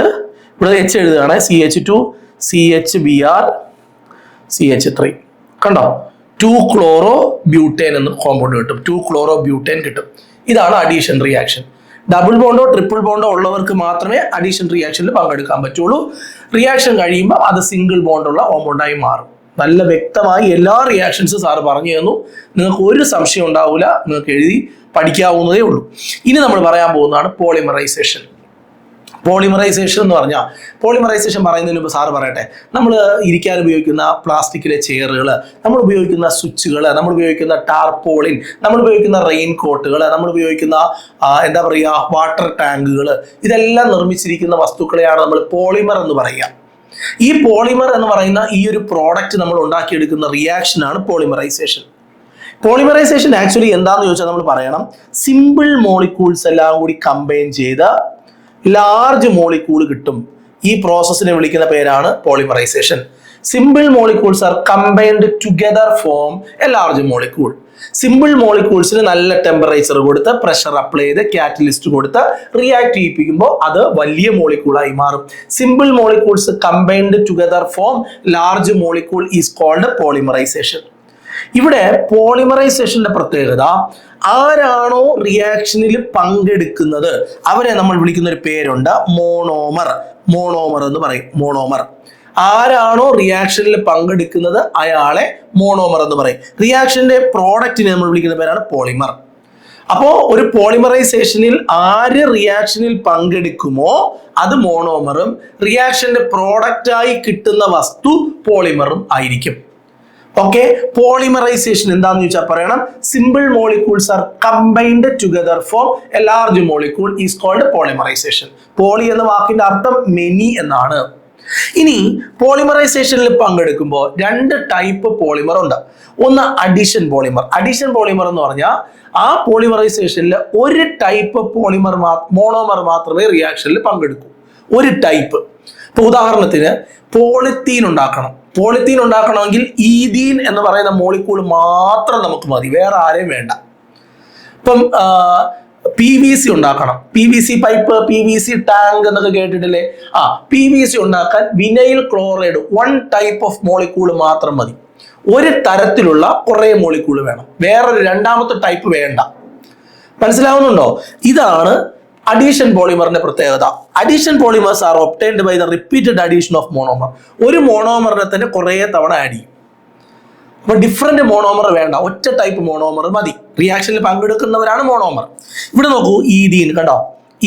ഇവിടെ H എഴുതുകയാണ്, CH2 CH Br CH3. കണ്ടോ, 2-ക്ലോറോ ബ്യൂട്ടേൻ എന്ന് കോമ്പൗണ്ട് കിട്ടും. 2-ക്ലോറോ ബ്യൂട്ടേൻ കിട്ടും. ഇതാണ് അഡീഷൻ റിയാക്ഷൻ. ഡബിൾ ബോണ്ടോ ട്രിപ്പിൾ ബോണ്ടോ ഉള്ളവർക്ക് മാത്രമേ അഡീഷൻ റിയാക്ഷനിൽ പങ്കെടുക്കാൻ പറ്റുള്ളൂ. റിയാക്ഷൻ കഴിയുമ്പോൾ അത് സിംഗിൾ ബോണ്ടുള്ള കോമ്പൗണ്ടായി മാറും. നല്ല വ്യക്തമായി എല്ലാ റിയാക്ഷൻസും സാറ് പറഞ്ഞു തന്നു. നിങ്ങൾക്ക് ഒരു സംശയം ഉണ്ടാവില്ല, നിങ്ങൾക്ക് എഴുതി പഠിക്കാവുന്നതേ ഉള്ളൂ. ഇനി നമ്മൾ പറയാൻ പോകുന്നതാണ് പോളിമറൈസേഷൻ. പോളിമറൈസേഷൻ എന്ന് പറഞ്ഞാൽ, പോളിമറൈസേഷൻ പറയുന്നതിന് മുമ്പ് സാറ് പറയട്ടെ, നമ്മൾ ഇരിക്കാൻ ഉപയോഗിക്കുന്ന പ്ലാസ്റ്റിക്കിലെ ചെയറുകൾ, നമ്മൾ ഉപയോഗിക്കുന്ന സ്വിച്ചുകൾ, നമ്മൾ ഉപയോഗിക്കുന്ന ടാർപോളിൻ, നമ്മൾ ഉപയോഗിക്കുന്ന റെയിൻ കോട്ടുകൾ, നമ്മൾ ഉപയോഗിക്കുന്ന എന്താ പറയുക വാട്ടർ ടാങ്കുകൾ, ഇതെല്ലാം നിർമ്മിച്ചിരിക്കുന്ന വസ്തുക്കളെയാണ് നമ്മൾ പോളിമർ എന്ന് പറയുക. ഈ പോളിമർ എന്ന് പറയുന്ന ഈ ഒരു പ്രോഡക്റ്റ് നമ്മൾ ഉണ്ടാക്കിയെടുക്കുന്ന റിയാക്ഷനാണ് പോളിമറൈസേഷൻ. പോളിമറൈസേഷൻ ആക്ച്വലി എന്താണെന്ന് ചോദിച്ചാൽ നമ്മൾ പറയണം, സിമ്പിൾ മോളിക്യൂൾസ് എല്ലാം കൂടി കമ്പൈൻ ചെയ്ത് ലാർജ് മോളിക്യൂൾ കിട്ടും. ഈ പ്രോസസ്സിനെ വിളിക്കുന്ന പേരാണ് polymerisation. Simple molecules are combined together form a large molecule. Simple മോളിക്യൂൾസിന് നല്ല ടെമ്പറേച്ചർ കൊടുത്ത്, പ്രഷർ അപ്ലൈ ചെയ്ത്, കാറ്റലിസ്റ്റ് കൊടുത്ത് റിയാക്ട് ചെയ്യിപ്പിക്കുമ്പോൾ അത് വലിയ മോളിക്യൂളായി മാറും. Simple molecules combined together form large molecule is called polymerisation. ഇവിടെ പോളിമറൈസേഷന്റെ പ്രത്യേകത, ആരാണോ റിയാക്ഷനിൽ പങ്കെടുക്കുന്നത് അവരെ നമ്മൾ വിളിക്കുന്ന ഒരു പേരുണ്ട്, മോണോമർ. മോണോമർ എന്ന് പറയും. മോണോമർ. ആരാണോ റിയാക്ഷനിൽ പങ്കെടുക്കുന്നത് അയാളെ മോണോമർ എന്ന് പറയും. റിയാക്ഷന്റെ പ്രോഡക്റ്റിനെ നമ്മൾ വിളിക്കുന്ന പേരാണ് പോളിമർ. അപ്പോ ഒരു പോളിമറൈസേഷനിൽ ആര് റിയാക്ഷനിൽ പങ്കെടുക്കുമോ അത് മോണോമറും, റിയാക്ഷന്റെ പ്രോഡക്റ്റായി കിട്ടുന്ന വസ്തു പോളിമറും ആയിരിക്കും. ഓക്കെ, പോളിമറൈസേഷൻ എന്താന്ന് ചോദിച്ചാൽ പറയണം, simple molecules are combined together form a large molecule is called polymerisation. Poly എന്ന വാക്കിന്റെ അർത്ഥം മെനി എന്നാണ്. ഇനി പോളിമറൈസേഷനിൽ പങ്കെടുക്കുമ്പോൾ രണ്ട് ടൈപ്പ് പോളിമർ ഉണ്ട്. ഒന്ന് അഡീഷൻ പോളിമർ. അഡീഷൻ പോളിമർ എന്ന് പറഞ്ഞാൽ ആ പോളിമറൈസേഷനിൽ ഒരു ടൈപ്പ് പോളിമർ മോണോമർ മാത്രമേ റിയാക്ഷനിൽ പങ്കെടുക്കൂ. ഒരു ടൈപ്പ്. ഇപ്പൊ ഉദാഹരണത്തിന് പോളിത്തീൻ ഉണ്ടാക്കണം. പോളിത്തീൻ ഉണ്ടാക്കണമെങ്കിൽ ഈഥീൻ എന്ന് പറയുന്ന മോളിക്യൂൾ മാത്രം നമുക്ക് മതി, വേറെ ആരെയും വേണ്ട. ഇപ്പം PVC ഉണ്ടാക്കണം. PVC പൈപ്പ്, PVC ടാങ്ക് എന്നൊക്കെ കേട്ടിട്ടില്ലേ? PVC ഉണ്ടാക്കാൻ vinyl chloride 1 type of molecule മാത്രം മതി. ഒരു തരത്തിലുള്ള കുറെ മോളിക്യൂൾ വേണം, വേറൊരു രണ്ടാമത്തെ ടൈപ്പ് വേണ്ട. മനസ്സിലാവുന്നുണ്ടോ? ഇതാണ് അഡീഷൻ പോളിമറിന്റെ പ്രത്യേകത. Addition polymers are obtained by the repeated addition of monomer. ഒരു മോണോമറിനെ തന്നെ കുറെ തവണ ആഡ് ചെയ്യും. അപ്പൊ ഡിഫറെന്റ് മോണോമർ വേണ്ട, ഒറ്റ ടൈപ്പ് മോണോമർ മതി. റിയാക്ഷനിൽ പങ്കെടുക്കുന്നവരാണ് മോണോമർ. ഇവിടെ നോക്കൂ, ഈഥീൻ കണ്ടോ,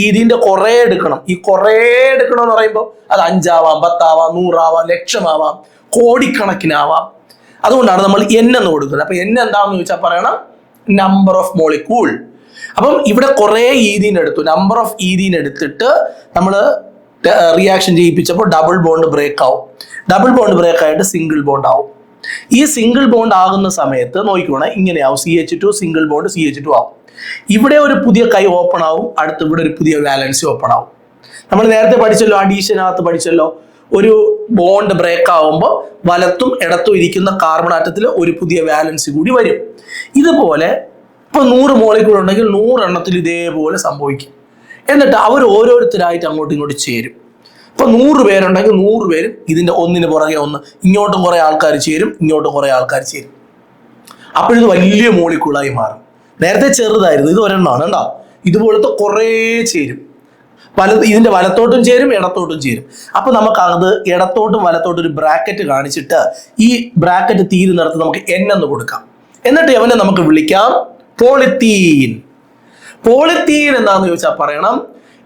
ഈഥീന്റെ കുറെ എടുക്കണം. ഈ കുറെ എടുക്കണം എന്ന് പറയുമ്പോൾ അത് 5 ആവാം, 10 ആവാം, 100 ആവാം, 1,00,000 ആവാം, കോടിക്കണക്കിനാവാം. അതുകൊണ്ടാണ് നമ്മൾ N എന്ന് കൊടുക്കുന്നത്. അപ്പൊ N എന്താണെന്ന് ചോദിച്ചാൽ പറയണം നമ്പർ ഓഫ് മോളിക്യൂൾ. അപ്പം ഇവിടെ കുറെ ഈഥീൻ എടുത്തു. നമ്പർ ഓഫ് ഈഥീൻ എടുത്തിട്ട് നമ്മൾ റിയാക്ഷൻ ചെയ്യിപ്പിച്ചപ്പോൾ ഡബിൾ ബോണ്ട് ബ്രേക്ക് ആവും. ഡബിൾ ബോണ്ട് ബ്രേക്ക് ആയിട്ട് സിംഗിൾ ബോണ്ട് ആവും. ഈ സിംഗിൾ ബോണ്ട് ആകുന്ന സമയത്ത് നോക്കിക്കോണേ, ഇങ്ങനെയാവും. CH2 സിംഗിൾ ബോണ്ട് CH2 ആവും. ഇവിടെ ഒരു പുതിയ കൈ ഓപ്പൺ ആവും, അടുത്ത് ഇവിടെ ഒരു പുതിയ വാലൻസി ഓപ്പൺ ആവും. നമ്മൾ നേരത്തെ പഠിച്ചല്ലോ, അഡീഷനകത്ത് പഠിച്ചല്ലോ, ഒരു ബോണ്ട് ബ്രേക്ക് ആവുമ്പോൾ വലത്തും ഇടത്തും ഇരിക്കുന്ന കാർബൺ ആറ്റത്തിൽ ഒരു പുതിയ വാലൻസി കൂടി വരും. ഇതുപോലെ ഇപ്പൊ 100 മോളിക്യൂൾ ഉണ്ടെങ്കിൽ 100 എണ്ണത്തിൽ ഇതേപോലെ സംഭവിക്കും. എന്നിട്ട് അവർ ഓരോരുത്തരായിട്ട് അങ്ങോട്ടും ഇങ്ങോട്ടും ചേരും. ഇപ്പൊ 100 പേരുണ്ടെങ്കിൽ 100 പേരും ഇതിന്റെ ഒന്നിന് പുറകെ ഒന്ന്, ഇങ്ങോട്ടും കുറെ ആൾക്കാർ ചേരും, ഇങ്ങോട്ടും കുറെ ആൾക്കാർ ചേരും. അപ്പോഴിത് വലിയ മോളിക്യൂളായി മാറും. നേരത്തെ ചെറുതായിരുന്നു, ഇത് ഒരെണ്ണമാണ് കേട്ടോ. ഇതുപോലത്തെ കുറേ ചേരും. ഇതിന്റെ വലത്തോട്ടും ചേരും, ഇടത്തോട്ടും ചേരും. അപ്പൊ നമുക്ക് അത് ഇടത്തോട്ടും വലത്തോട്ടും ഒരു ബ്രാക്കറ്റ് കാണിച്ചിട്ട് ഈ ബ്രാക്കറ്റ് തീരുന്നിടത്ത് നമുക്ക് N എന്ന് കൊടുക്കാം. എന്നിട്ട് അവനെ നമുക്ക് വിളിക്കാം പോളിത്തീൻ. പോളിത്തീൻ എന്താണെന്ന് ചോദിച്ചാൽ പറയണം,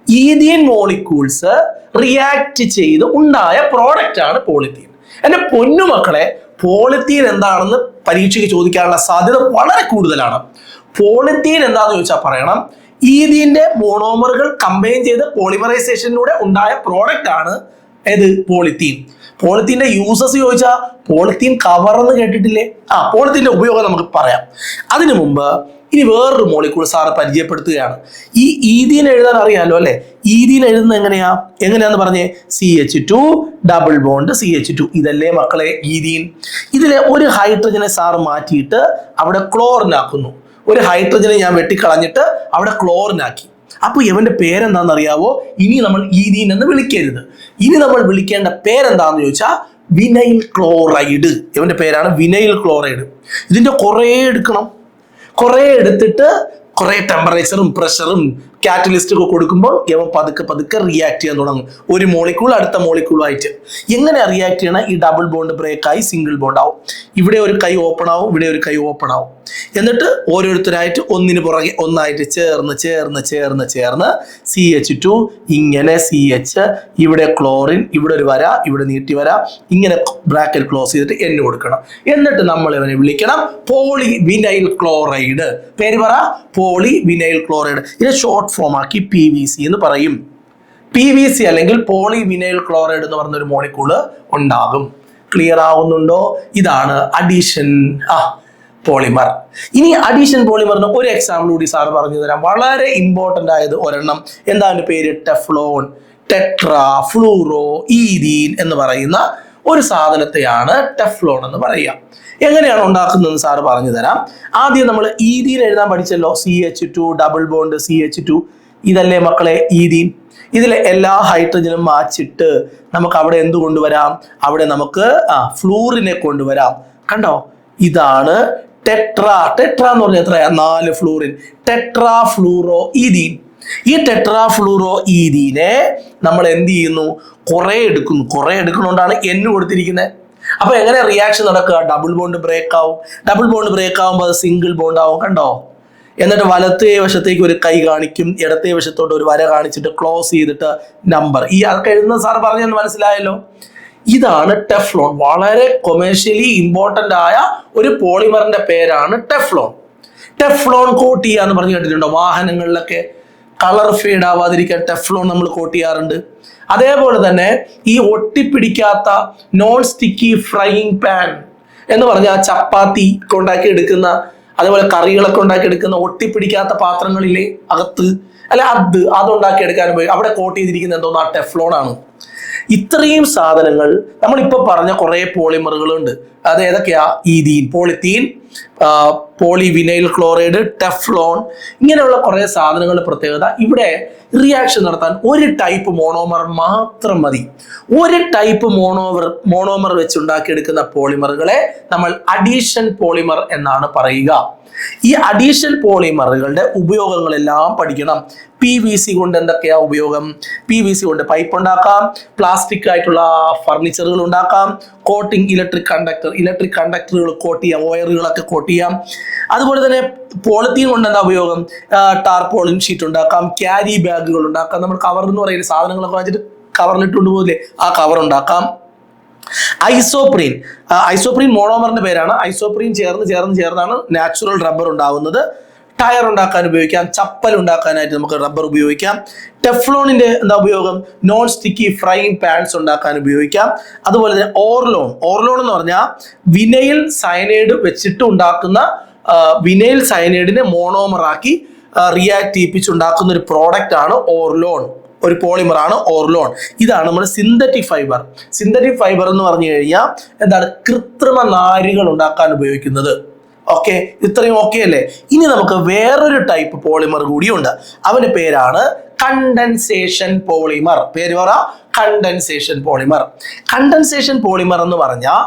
ഈഥീൻ മോളിക്യൂൾസ് റിയാക്ട് ചെയ്ത് ഉണ്ടായ പ്രോഡക്റ്റ് ആണ് പോളിത്തീൻ. എന്റെ പൊന്നുമക്കളെ, പോളിത്തീൻ എന്താണെന്ന് പരീക്ഷയ്ക്ക് ചോദിക്കാനുള്ള സാധ്യത വളരെ കൂടുതലാണ്. പോളിത്തീൻ എന്താണെന്ന് ചോദിച്ചാൽ പറയണം, ഈഥീന്റെ മോണോമറുകൾ കമ്പൈൻ ചെയ്ത് പോളിമറൈസേഷനിലൂടെ ഉണ്ടായ പ്രോഡക്റ്റ് ആണ് ഏത്? പോളിത്തീൻ. പോളിത്തീന്റെ യൂസസ് ചോദിച്ചാൽ പോളിത്തീൻ കവർ എന്ന് കേട്ടിട്ടില്ലേ? പോളിത്തീന്റെ ഉപയോഗം നമുക്ക് പറയാം. അതിനു മുമ്പ് ഇനി വേറൊരു മോളിക്യൂൾ സാറ് പരിചയപ്പെടുത്തുകയാണ്. ഈ ഈഥീൻ എഴുതാൻ അറിയാലോ അല്ലെ? ഈഥീൻ എഴുതുന്നത് എങ്ങനെയാന്ന് പറഞ്ഞേ? CH2 double bond CH2. ഇതല്ലേ മക്കളെ ഈഥീൻ. ഇതിലെ ഒരു ഹൈഡ്രജനെ സാറ് മാറ്റിയിട്ട് അവിടെ ക്ലോറിൻ ആക്കുന്നു. ഒരു ഹൈഡ്രജനെ ഞാൻ വെട്ടിക്കളഞ്ഞിട്ട് അവിടെ ക്ലോറിനാക്കി. അപ്പൊ ഇവന്റെ പേരെന്താണെന്ന് അറിയാവോ? ഇനി നമ്മൾ ഈഥീൻ എന്ന് വിളിക്കരുത്. ഇനി നമ്മൾ വിളിക്കേണ്ട പേരെന്താന്ന് ചോദിച്ചാൽ വിനൈൽ ക്ലോറൈഡ്. ഇവന്റെ പേരാണ് വിനൈൽ ക്ലോറൈഡ്. ഇതിന്റെ കുറേ എടുക്കണം. കുറേ എടുത്തിട്ട് കുറേ ടെമ്പറേച്ചറും പ്രഷറും കാറ്റലിസ്റ്റ് ഒക്കെ കൊടുക്കുമ്പോൾ ഇവൻ പതുക്കെ പതുക്കെ റിയാക്ട് ചെയ്യാൻ തുടങ്ങും. ഒരു മോളിക്യൂൾ അടുത്ത മോളിക്യൂളായിട്ട്. എങ്ങനെ റിയാക്ട് ചെയ്യണം? ഈ ഡബിൾ ബോണ്ട് ബ്രേക്ക് ആയി സിംഗിൾ ബോണ്ട് ആവും. ഇവിടെ ഒരു കൈ ഓപ്പൺ ആവും, ഇവിടെ ഒരു കൈ ഓപ്പൺ ആവും. എന്നിട്ട് ഓരോരുത്തരായിട്ട് ഒന്നിന് പുറകെ ഒന്നായിട്ട് ചേർന്ന് ചേർന്ന് ചേർന്ന് ചേർന്ന് CH2 ഇങ്ങനെ CH, ഇവിടെ ക്ലോറിൻ, ഇവിടെ ഒരു വര, ഇവിടെ നീട്ടി വര, ഇങ്ങനെ ബ്രാക്കറ്റ് ക്ലോസ് ചെയ്തിട്ട് N കൊടുക്കണം. എന്നിട്ട് നമ്മൾ ഇവനെ വിളിക്കണം പോളി വിനൈൽ ക്ലോറൈഡ്. പേര് പറ, പോളി വിനൈൽ ക്ലോറൈഡ്. ഇതിനെ ഷോർട്ട് ഫോം ആക്കി PVC എന്ന് പറയും. PVC അല്ലെങ്കിൽ പോളി വിനൈൽ ക്ലോറൈഡ് എന്ന് പറഞ്ഞൊരു മോളിക്യൂള് ഉണ്ടാകും. ക്ലിയർ ആവുന്നുണ്ടോ? ഇതാണ് അഡീഷൻ പോളിമർ. ഇനി അഡീഷൻ പോളിമറിന് ഒരു എക്സാമ്പിൾ കൂടി സാർ പറഞ്ഞു തരാം. വളരെ ഇമ്പോർട്ടന്റ് ആയത് ഒരെണ്ണം. എന്താണ് പേര്? ടെഫ്ലോൺ. ടെട്രാ ഫ്ലൂറോ ഈഥീൻ എന്ന് പറയുന്ന ഒരു സാധനത്തെയാണ് ടെഫ്ലോൺ എന്ന് പറയുക. എങ്ങനെയാണ് ഉണ്ടാക്കുന്നതെന്ന് സാറ് പറഞ്ഞു തരാം. ആദ്യം നമ്മൾ ഈഥീൻ എഴുതാൻ പഠിച്ചല്ലോ. CH2 double bond CH2. ഇതല്ലേ മക്കളെ ഈഥീൻ. ഇതിലെ എല്ലാ ഹൈഡ്രജനും മാച്ചിട്ട് നമുക്ക് അവിടെ എന്ത് കൊണ്ടുവരാം? അവിടെ നമുക്ക് ഫ്ലൂറിനെ കൊണ്ടുവരാം. കണ്ടോ? ഇതാണ് ടെട്രാ. ടെട്രാ എന്ന് പറഞ്ഞാൽ എത്രയാ? 4 ഫ്ലൂറിൻ. Tetra fluoro ethene. ഈ ടെട്രാ ഫ്ലൂറോ ഈഥീനെ നമ്മൾ എന്ത് ചെയ്യുന്നു? കുറേ എടുക്കുന്നു. കുറേ എടുക്കുന്നതുകൊണ്ടാണ് N കൊടുത്തിരിക്കുന്നത്. അപ്പൊ എങ്ങനെ റിയാക്ഷൻ നടക്കുക? ഡബിൾ ബോണ്ട് ബ്രേക്ക് ആവും. ഡബിൾ ബോണ്ട് ബ്രേക്ക് ആവുമ്പോൾ അത് സിംഗിൾ ബോണ്ട് ആവും. കണ്ടോ? എന്നിട്ട് വലത്തേ വശത്തേക്ക് ഒരു കൈ കാണിക്കും, ഇടത്തേ വശത്തോട്ട് ഒരു വര കാണിച്ചിട്ട് ക്ലോസ് ചെയ്തിട്ട് നമ്പർ. ഈ അതൊക്കെ എഴുതുന്ന സാർ പറഞ്ഞെന്ന് മനസ്സിലായല്ലോ. ഇതാണ് ടെഫ്ലോൺ. വളരെ കൊമേഴ്ഷ്യലി ഇമ്പോർട്ടന്റ് ആയ ഒരു പോളിമറിന്റെ പേരാണ് ടെഫ്ലോൺ. ടെഫ്ലോൺ കോട്ട് ചെയ്യാന്ന് പറഞ്ഞു കേട്ടിട്ടുണ്ടോ? വാഹനങ്ങളിലൊക്കെ കളർ ഫെയ്ഡ് ആവാതിരിക്കാൻ ടെഫ്ലോൺ നമ്മൾ കോട്ട് ചെയ്യാറുണ്ട്. അതേപോലെ തന്നെ ഈ ഒട്ടിപ്പിടിക്കാത്ത നോൺ സ്റ്റിക്കി ഫ്രൈയിങ് പാൻ എന്ന് പറഞ്ഞാൽ ചപ്പാത്തി ഉണ്ടാക്കി എടുക്കുന്ന, അതേപോലെ കറികളൊക്കെ ഉണ്ടാക്കി എടുക്കുന്ന ഒട്ടിപ്പിടിക്കാത്ത പാത്രങ്ങളിലെ അകത്ത് അല്ലെ അതുണ്ടാക്കി എടുക്കാൻ പോയി അവിടെ കോട്ട് ചെയ്തിരിക്കുന്ന എന്തോന്നാ? ടെഫ്ലോൺ ആണ്. ഇത്രയും സാധനങ്ങൾ നമ്മളിപ്പോ പറഞ്ഞ കുറെ പോളിമറുകളുണ്ട്. അത് ഏതൊക്കെയാ? Ethene, polythene, poly vinyl chloride, Teflon, ഇങ്ങനെയുള്ള കുറെ സാധനങ്ങളുടെ പ്രത്യേകത ഇവിടെ റിയാക്ഷൻ നടത്താൻ ഒരു ടൈപ്പ് മോണോമർ മാത്രം മതി. ഒരു ടൈപ്പ് മോണോമർ വെച്ച് ഉണ്ടാക്കിയെടുക്കുന്ന പോളിമറുകളെ നമ്മൾ അഡീഷൻ പോളിമർ എന്നാണ് പറയുക. ഈ അഡീഷൻ പോളിമറുകളുടെ ഉപയോഗങ്ങളെല്ലാം പഠിക്കണം. PVC കൊണ്ട് എന്തൊക്കെയാ ഉപയോഗം? PVC കൊണ്ട് പൈപ്പ് ഉണ്ടാക്കാം, പ്ലാസ്റ്റിക് ആയിട്ടുള്ള ഫർണിച്ചറുകൾ ഉണ്ടാക്കാം, കോട്ടിംഗ്, ഇലക്ട്രിക് കണ്ടക്ടറുകൾ കോട്ട് ചെയ്യാം, വയറുകളൊക്കെ കോട്ട് ചെയ്യാം. അതുപോലെ തന്നെ പോളിത്തീൻ കൊണ്ട് എന്താ ഉപയോഗം? ടാർപോളിൻ ഷീറ്റ് ഉണ്ടാക്കാം, ക്യാരി ബാഗുകൾ ഉണ്ടാക്കാം. നമ്മൾ കവർ എന്ന് പറയുന്ന സാധനങ്ങളൊക്കെ വാങ്ങിച്ചിട്ട് കവറിലിട്ട് കൊണ്ടുപോകില്ലേ, ആ കവർ ഉണ്ടാക്കാം. ഐസോപ്രീൻ മോണോമറിന്റെ പേരാണ്. ഐസോപ്രീൻ ചേർന്നാണ് നാച്ചുറൽ റബ്ബർ ഉണ്ടാവുന്നത്. ടയർ ഉണ്ടാക്കാൻ ഉപയോഗിക്കാം, ചപ്പൽ ഉണ്ടാക്കാനായിട്ട് നമുക്ക് റബ്ബർ ഉപയോഗിക്കാം. ടെഫ്ലോണിന്റെ എന്താ ഉപയോഗം? നോൺ സ്റ്റിക്കി ഫ്രൈയിങ് പാൻസ് ഉണ്ടാക്കാൻ ഉപയോഗിക്കാം. അതുപോലെ തന്നെ ഓർലോൺ എന്ന് പറഞ്ഞാൽ വിനൈൽ സയനൈഡ് വെച്ചിട്ട് ഉണ്ടാക്കുന്ന, വിനൈൽ സയനൈഡിനെ മോണോമറാക്കി റിയാക്ട് ചെയ്യിപ്പിച്ചുണ്ടാക്കുന്ന ഒരു പ്രോഡക്റ്റ് ആണ് ഓർലോൺ. ഒരു പോളിമറാണ് ഓർലോൺ. ഇതാണ് നമ്മുടെ സിന്തറ്റിക് ഫൈബർ. സിന്തറ്റിക് ഫൈബർ എന്ന് പറഞ്ഞു കഴിഞ്ഞാൽ എന്താണ്? കൃത്രിമ നാരുകൾ ഉണ്ടാക്കാൻ ഉപയോഗിക്കുന്നത്. ഓക്കെ, ഇത്രയും ഓക്കെ അല്ലേ? ഇനി നമുക്ക് വേറൊരു ടൈപ്പ് പോളിമർ കൂടിയുണ്ട്. അവന്റെ പേരാണ് കണ്ടൻസേഷൻ പോളിമർ. പേര് പറ, കണ്ടൻസേഷൻ പോളിമർ. കണ്ടൻസേഷൻ പോളിമർ എന്ന് പറഞ്ഞാൽ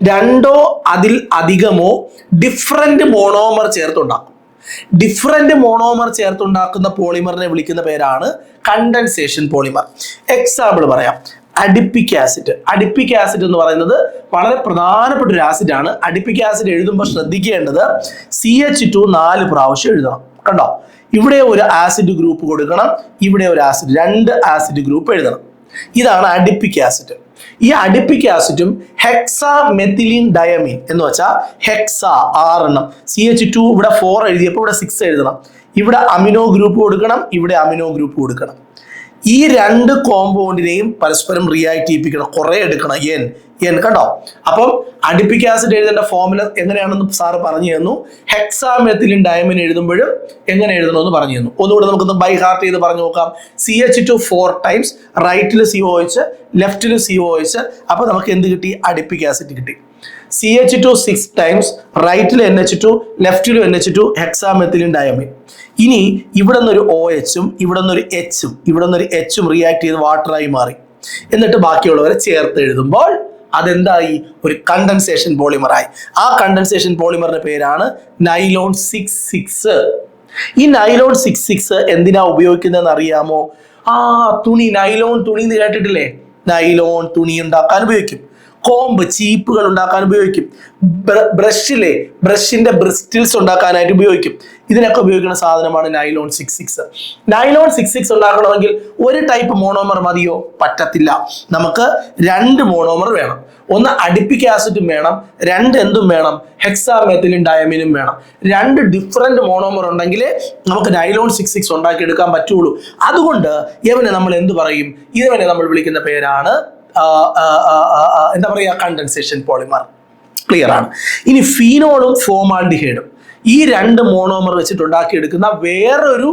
രണ്ടോ അതിൽ അധികമോ ഡിഫറെന്റ് മോണോമർ ചേർത്തുണ്ടാക്കും. ഡിഫറെന്റ് മോണോമർ ചേർത്തുണ്ടാക്കുന്ന പോളിമറിനെ വിളിക്കുന്ന പേരാണ് കണ്ടൻസേഷൻ പോളിമർ. എക്സാമ്പിൾ പറയാം. Adipic acid. അഡിപ്പിക് ആസിഡ് എന്ന് പറയുന്നത് വളരെ പ്രധാനപ്പെട്ട ഒരു ആസിഡാണ്. അഡിപ്പിക് ആസിഡ് എഴുതുമ്പോൾ ശ്രദ്ധിക്കേണ്ടത് CH2 4 പ്രാവശ്യം എഴുതണം. കണ്ടോ, ഇവിടെ ഒരു ആസിഡ് ഗ്രൂപ്പ് കൊടുക്കണം, ഇവിടെ ഒരു ആസിഡ്, 2 ആസിഡ് ഗ്രൂപ്പ് എഴുതണം. ഇതാണ് അഡിപ്പിക് ആസിഡ്. ഈ അഡിപ്പിക് ആസിഡും ഹെക്സാ മെത്തിലിൻ ഡയമീൻ എന്ന് വെച്ചാൽ ഹെക്സാ 6 എണ്ണം, CH2 ഇവിടെ 4 എഴുതിയപ്പോൾ ഇവിടെ 6 എഴുതണം. ഇവിടെ അമിനോ ഗ്രൂപ്പ് കൊടുക്കണം, ഇവിടെ അമിനോ ഗ്രൂപ്പ് കൊടുക്കണം. ഈ 2 കോമ്പൗണ്ടിനെയും പരസ്പരം റിയാക്ട് ചെയ്യിപ്പിക്കണം, കുറെ എടുക്കണം, എൻ കണ്ടോ. അപ്പം അഡിപ്പിക് ആസിഡ് എഴുതേണ്ട ഫോർമുല എങ്ങനെയാണെന്ന് സാറ് പറഞ്ഞു തന്നു. ഹെക്സാമെത്തിലിൻ ഡയമീൻ എഴുതുമ്പോഴും എങ്ങനെ എഴുതണമെന്ന് പറഞ്ഞു തന്നു. ഒന്നുകൂടെ നമുക്കൊന്ന് ബൈ ഹാർട്ട് ചെയ്ത് പറഞ്ഞു നോക്കാം. CH2 4 ടൈംസ്, റൈറ്റിൽ COH, ലെഫ്റ്റിൽ COH. അപ്പൊ നമുക്ക് എന്ത് കിട്ടി? അഡിപ്പിക് ആസിഡ് കിട്ടി. CH2 6 ടൈംസ്, റൈറ്റിൽ NH2, ലെഫ്റ്റിൽ NH2, ഹെക്സാമെത്തിലിൻ ഡയമീൻ. ഇനി ഇവിടെ നിന്നൊരു OHും ഇവിടെ നിന്നൊരു Hും ഇവിടെ നിന്നൊരു Hും റിയാക്ട് ചെയ്ത് വാട്ടറായി മാറി. എന്നിട്ട് ബാക്കിയുള്ളവരെ ചേർത്ത് എഴുതുമ്പോൾ അതെന്തായി? ഒരു കണ്ടൻസേഷൻ പോളിമറായി. ആ കണ്ടൻസേഷൻ പോളിമറിന്റെ പേരാണ് നൈലോൺ 66. ഈ നൈലോൺ 66 എന്തിനാ ഉപയോഗിക്കുന്നതെന്ന് അറിയാമോ? തുണി, നൈലോൺ തുണി എന്ന് കേട്ടിട്ടില്ലേ? നൈലോൺ തുണി ഉണ്ടാക്കാൻ ഉപയോഗിക്കും. കോമ്പ്, ചീപ്പുകൾ ഉണ്ടാക്കാൻ ഉപയോഗിക്കും. ബ്രഷിന്റെ ബ്രിസ്റ്റിൽസ് ഉണ്ടാക്കാനായിട്ട് ഉപയോഗിക്കും. ഇതിനൊക്കെ ഉപയോഗിക്കുന്ന സാധനമാണ് നൈലോൺ 66. നൈലോൺ 66 ഉണ്ടാക്കണമെങ്കിൽ ഒരു ടൈപ്പ് മോണോമർ മതിയോ? പറ്റത്തില്ല. നമുക്ക് 2 മോണോമർ വേണം. ഒന്ന് അഡിപ്പിക് ആസിഡും വേണം, 2 എന്തും വേണം? ഹെക്സാമെത്തിലിൻ ഡയമീനും വേണം. 2 ഡിഫറെന്റ് മോണോമർ ഉണ്ടെങ്കിൽ നമുക്ക് നൈലോൺ 66 ഉണ്ടാക്കിയെടുക്കാൻ പറ്റുള്ളൂ. അതുകൊണ്ട് ഇവനെ നമ്മൾ എന്ത് പറയും? ഇവനെ നമ്മൾ വിളിക്കുന്ന പേരാണ് എന്താ പറയുക? Condensation polymer. ക്ലിയർ ആണ്. ഇനി ഫീനോളും ഫോമാൽഡിഹൈഡും, ഈ 2 മോണോമർ വെച്ചിട്ട് ഉണ്ടാക്കിയെടുക്കുന്ന വേറൊരു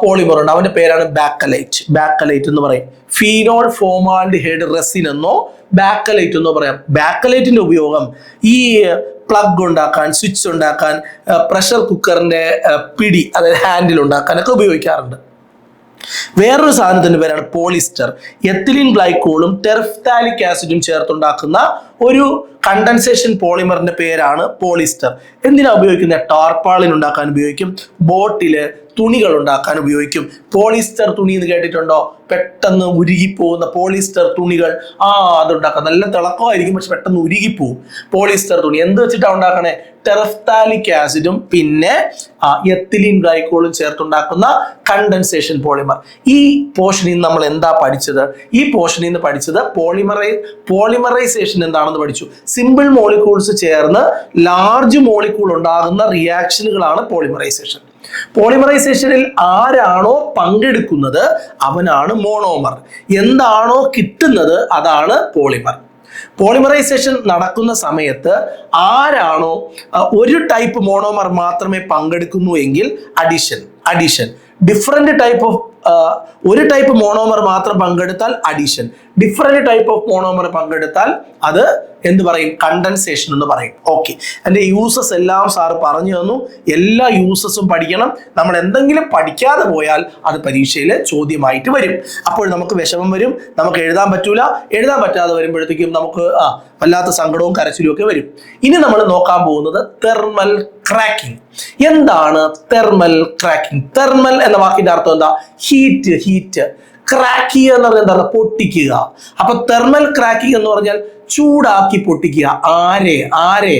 പോളിമർ ഉണ്ട്. അവന്റെ പേരാണ് ബാക്കലൈറ്റ്. ബാക്കലൈറ്റ് എന്ന് പറയും. ഫീനോൾ ഫോമാൽഡിഹൈഡ് റെസിൻ എന്നോ ബാക്കലൈറ്റ് എന്നോ പറയാം. ബാക്കലൈറ്റിന്റെ ഉപയോഗം ഈ പ്ലഗ് ഉണ്ടാക്കാൻ, സ്വിച്ച് ഉണ്ടാക്കാൻ, പ്രഷർ കുക്കറിന്റെ പിടി, അതായത് ഹാൻഡിൽ ഉണ്ടാക്കാനൊക്കെ ഉപയോഗിക്കാറുണ്ട്. വേറൊരു സാധനത്തിന്റെ പേരാണ് പോളിസ്റ്റർ. എത്തിലിൻ ഗ്ലൈക്കോളും ടെർഫ്താലിക് ആസിഡും ചേർത്തുണ്ടാക്കുന്ന ഒരു കണ്ടൻസേഷൻ പോളിമറിന്റെ പേരാണ് പോളിസ്റ്റർ. എന്തിനാ ഉപയോഗിക്കുന്നത്? ടാർപാളിൻ ഉണ്ടാക്കാൻ ഉപയോഗിക്കും, ബോട്ടില് തുണികൾ ഉണ്ടാക്കാൻ ഉപയോഗിക്കും. പോളിസ്റ്റർ തുണി എന്ന് കേട്ടിട്ടുണ്ടോ? പെട്ടെന്ന് ഉരുകിപ്പോകുന്ന പോളിസ്റ്റർ തുണികൾ. അതുണ്ടാക്കാം. നല്ല തിളക്കമായിരിക്കും, പക്ഷെ പെട്ടെന്ന് ഉരുകിപ്പോവും. പോളിസ്റ്റർ തുണി എന്ത് വെച്ചിട്ടാണ് ഉണ്ടാക്കണേ? ടെറഫ്താലിക് ആസിഡും പിന്നെ എത്തിലിൻ ഗ്ലൈക്കോളും ചേർത്തുണ്ടാക്കുന്ന കണ്ടൻസേഷൻ പോളിമർ. ഈ പോർഷനിൽ നിന്ന് നമ്മൾ എന്താ പഠിച്ചത്? ഈ പോർഷനിൽ നിന്ന് പഠിച്ചത് പോളിമറൈസേഷൻ എന്താണെന്ന് പഠിച്ചു. സിമ്പിൾ മോളിക്യൂൾസ് ചേർന്ന് ലാർജ് മോളിക്യൂൾ ഉണ്ടാകുന്ന റിയാക്ഷനുകളാണ് പോളിമറൈസേഷൻ. പോളിമറൈസേഷനിൽ ആരാണോ പങ്കെടുക്കുന്നത് അവനാണ് മോണോമർ. എന്താണോ കിട്ടുന്നത് അതാണ് പോളിമർ. പോളിമറൈസേഷൻ നടക്കുന്ന സമയത്ത് ആരാണോ ഒരു ടൈപ്പ് മോണോമർ മാത്രമേ പങ്കെടുക്കുന്നു എങ്കിൽ അഡീഷൻ. ഡിഫറെന്റ് ടൈപ്പ് ഓഫ് ഒരു ടൈപ്പ് മോണോമർ മാത്രം പങ്കെടുത്താൽ addition. Different type of monomer പങ്കെടുത്താൽ അത് എന്ത് പറയും? കണ്ടൻസേഷൻ എന്ന് പറയും. ഓക്കെ, എൻ്റെ യൂസസ് എല്ലാം സാറ് പറഞ്ഞു തന്നു. എല്ലാ യൂസസും പഠിക്കണം. നമ്മൾ എന്തെങ്കിലും പഠിക്കാതെ പോയാൽ അത് പരീക്ഷയിൽ ചോദ്യമായിട്ട് വരും. അപ്പോൾ നമുക്ക് വിഷമം വരും, നമുക്ക് എഴുതാൻ പറ്റൂല. എഴുതാൻ പറ്റാതെ വരുമ്പോഴത്തേക്കും നമുക്ക് വല്ലാത്ത സങ്കടവും കരച്ചിലും ഒക്കെ വരും. ഇനി നമ്മൾ നോക്കാൻ പോകുന്നത് തെർമൽ ക്രാക്കിംഗ്. എന്താണ് തെർമൽ ക്രാക്കിംഗ്? തെർമൽ എന്ന വാക്കിന്റെ അർത്ഥം എന്താ? ഹീറ്റ്. ക്രാക്ക് ചെയ്യുക എന്ന് പറഞ്ഞാൽ എന്താ? പൊട്ടിക്കുക. അപ്പൊ തെർമൽ ക്രാക്കിംഗ് എന്ന് പറഞ്ഞാൽ ചൂടാക്കി പൊട്ടിക്കുക. ആരെ?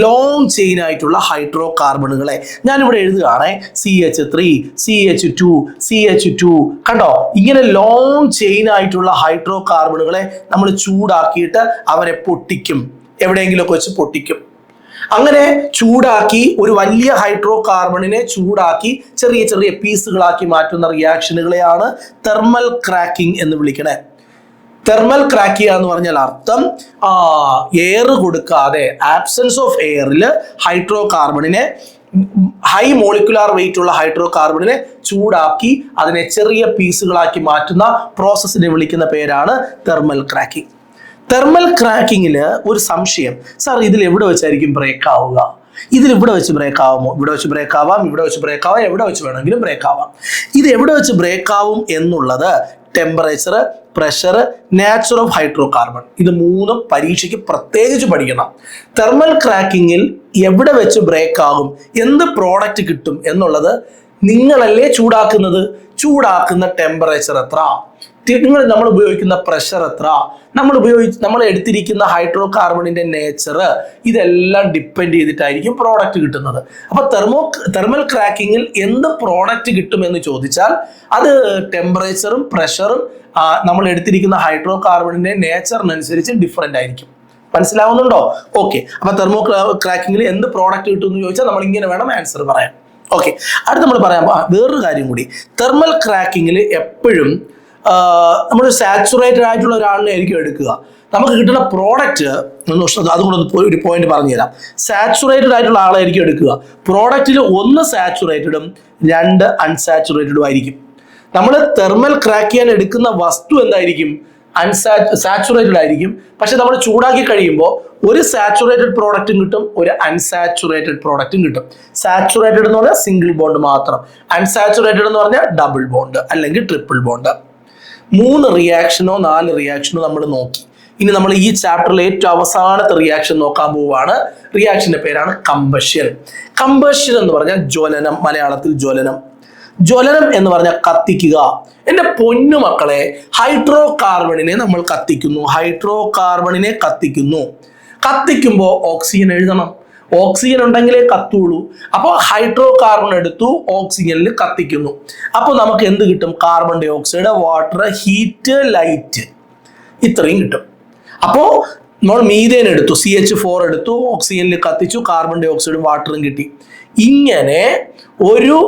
ലോങ് ചെയിൻ ആയിട്ടുള്ള ഹൈഡ്രോ കാർബണുകളെ. ഞാനിവിടെ എഴുതുകയാണെ CH3, CH2, CH2. കണ്ടോ? ഇങ്ങനെ ലോങ് ചെയിൻ ആയിട്ടുള്ള ഹൈഡ്രോ കാർബണുകളെ നമ്മൾ ചൂടാക്കിയിട്ട് അവരെ പൊട്ടിക്കും. എവിടെയെങ്കിലുമൊക്കെ വെച്ച് പൊട്ടിക്കും. അങ്ങനെ ചൂടാക്കി ഒരു വലിയ ഹൈഡ്രോ കാർബണിനെ ചൂടാക്കി ചെറിയ ചെറിയ പീസുകളാക്കി മാറ്റുന്ന റിയാക്ഷനുകളെയാണ് തെർമൽ ക്രാക്കിംഗ് എന്ന് വിളിക്കണേ. തെർമൽ ക്രാക്ക് ചെയ്യുക എന്ന് പറഞ്ഞാൽ അർത്ഥം എയർ കൊടുക്കാതെ, ആബ്സെൻസ് ഓഫ് എയറിൽ ഹൈഡ്രോ കാർബണിനെ ഹൈ മോളിക്കുലാർ വെയിറ്റ് ഉള്ള ഹൈഡ്രോ കാർബണിനെ ചൂടാക്കി അതിനെ ചെറിയ പീസുകളാക്കി മാറ്റുന്ന പ്രോസസ്സിനെ വിളിക്കുന്ന പേരാണ് തെർമൽ ക്രാക്കിംഗ്. തെർമൽ ക്രാക്കിങ്ങിന് ഒരു സംശയം, സാർ ഇതിൽ എവിടെ വെച്ചായിരിക്കും ബ്രേക്ക് ആവുക? ഇതിൽ ഇവിടെ വെച്ച് ബ്രേക്ക് ആവുമോ? ഇവിടെ വെച്ച് ബ്രേക്ക് ആവാം, ഇവിടെ വെച്ച് ബ്രേക്ക് ആവാം, എവിടെ വെച്ച് വേണമെങ്കിലും ബ്രേക്ക് ആവാം. ഇത് എവിടെ വെച്ച് ബ്രേക്ക് ആവും എന്നുള്ളത് temperature, pressure, nature of hydro carbon, ഇത് മൂന്നും പരീക്ഷയ്ക്ക് പ്രത്യേകിച്ച് പഠിക്കണം. തെർമൽ ക്രാക്കിങ്ങിൽ എവിടെ വെച്ച് ബ്രേക്ക് ആകും, എന്ത് പ്രോഡക്റ്റ് കിട്ടും എന്നുള്ളത് നിങ്ങളല്ലേ ചൂടാക്കുന്നത്. ചൂടാക്കുന്ന ടെമ്പറേച്ചർ എത്ര, നമ്മൾ ഉപയോഗിക്കുന്ന പ്രഷർ എത്ര, നമ്മൾ എടുത്തിരിക്കുന്ന ഹൈഡ്രോ കാർബണിന്റെ നേച്ചർ, ഇതെല്ലാം ഡിപ്പെൻഡ് ചെയ്തിട്ടായിരിക്കും പ്രോഡക്റ്റ് കിട്ടുന്നത്. അപ്പൊ തെർമൽ ക്രാക്കിങ്ങിൽ എന്ത് പ്രോഡക്റ്റ് കിട്ടും എന്ന് ചോദിച്ചാൽ അത് ടെമ്പറേച്ചറും പ്രഷറും നമ്മൾ എടുത്തിരിക്കുന്ന ഹൈഡ്രോ കാർബണിന്റെ നേച്ചറിനനുസരിച്ച് ഡിഫറെന്റ് ആയിരിക്കും. മനസ്സിലാവുന്നുണ്ടോ? ഓക്കെ. അപ്പൊ തെർമോ ക്രാക്കിങ്ങിൽ എന്ത് പ്രോഡക്റ്റ് കിട്ടും എന്ന് ചോദിച്ചാൽ നമ്മൾ ഇങ്ങനെ വേണം ആൻസർ പറയാൻ. ഓക്കെ. അടുത്ത് നമ്മൾ പറയാൻ വേറൊരു കാര്യം കൂടി. തെർമൽ ക്രാക്കിങ്ങിൽ എപ്പോഴും നമ്മൾ സാച്ചുറേറ്റഡ് ആയിട്ടുള്ള ഒരാളിനെ ആയിരിക്കും എടുക്കുക. നമുക്ക് കിട്ടുന്ന പ്രോഡക്റ്റ് അതുകൊണ്ട് ഒരു പോയിന്റ് പറഞ്ഞു തരാം. സാച്ചുറേറ്റഡ് ആയിട്ടുള്ള ആളായിരിക്കും എടുക്കുക. പ്രോഡക്റ്റിൽ ഒന്ന് സാച്ചുറേറ്റഡും 2 അൺസാച്ചുറേറ്റഡും ആയിരിക്കും. നമ്മൾ തെർമൽ ക്രാക്ക് ചെയ്യാൻ എടുക്കുന്ന വസ്തു എന്തായിരിക്കും? സാച്ചുറേറ്റഡ് ആയിരിക്കും. പക്ഷെ നമ്മൾ ചൂടാക്കി കഴിയുമ്പോൾ ഒരു സാച്ചുറേറ്റഡ് പ്രോഡക്റ്റും കിട്ടും, ഒരു അൺസാച്ചുറേറ്റഡ് പ്രോഡക്റ്റും കിട്ടും. സാച്ചുറേറ്റഡ് എന്ന് പറഞ്ഞാൽ സിംഗിൾ ബോണ്ട് മാത്രം, അൺസാച്ചുറേറ്റഡ് എന്ന് പറഞ്ഞാൽ ഡബിൾ ബോണ്ട് അല്ലെങ്കിൽ ട്രിപ്പിൾ ബോണ്ട്. 3 റിയാക്ഷനോ 4 റിയാക്ഷനോ നമ്മൾ നോക്കി. ഇനി നമ്മൾ ഈ ചാപ്റ്ററിലെ ഏറ്റവും അവസാനത്തെ റിയാക്ഷൻ നോക്കാൻ പോവുകയാണ്. റിയാക്ഷന്റെ പേരാണ് കമ്പഷൻ. കമ്പഷൻ എന്ന് പറഞ്ഞാൽ ജ്വലനം, മലയാളത്തിൽ ജ്വലനം. ജ്വലനം എന്ന് പറഞ്ഞാൽ കത്തിക്കുക. എൻ്റെ പൊന്നു മക്കളെ, ഹൈഡ്രോ കാർബണിനെ നമ്മൾ കത്തിക്കുന്നു. ഹൈഡ്രോ കാർബണിനെ കത്തിക്കുന്നു. കത്തിക്കുമ്പോൾ ഓക്സിജൻ എഴുതണം. ഓക്സിജൻ ഉണ്ടെങ്കിലേ കത്തുള്ളൂ. അപ്പോൾ ഹൈഡ്രോ കാർബൺ എടുത്തു, ഓക്സിജനിൽ കത്തിക്കുന്നു. അപ്പോൾ നമുക്ക് എന്ത് കിട്ടും? Carbon dioxide, water, heat, light, ഇത്രയും കിട്ടും. അപ്പോൾ നമ്മൾ മീഥേൻ എടുത്തു, CH4 എടുത്തു, ഓക്സിജനിൽ കത്തിച്ചു, കാർബൺ ഡൈ ഓക്സൈഡും വാട്ടറും കിട്ടി. ഇങ്ങനെ ഒരു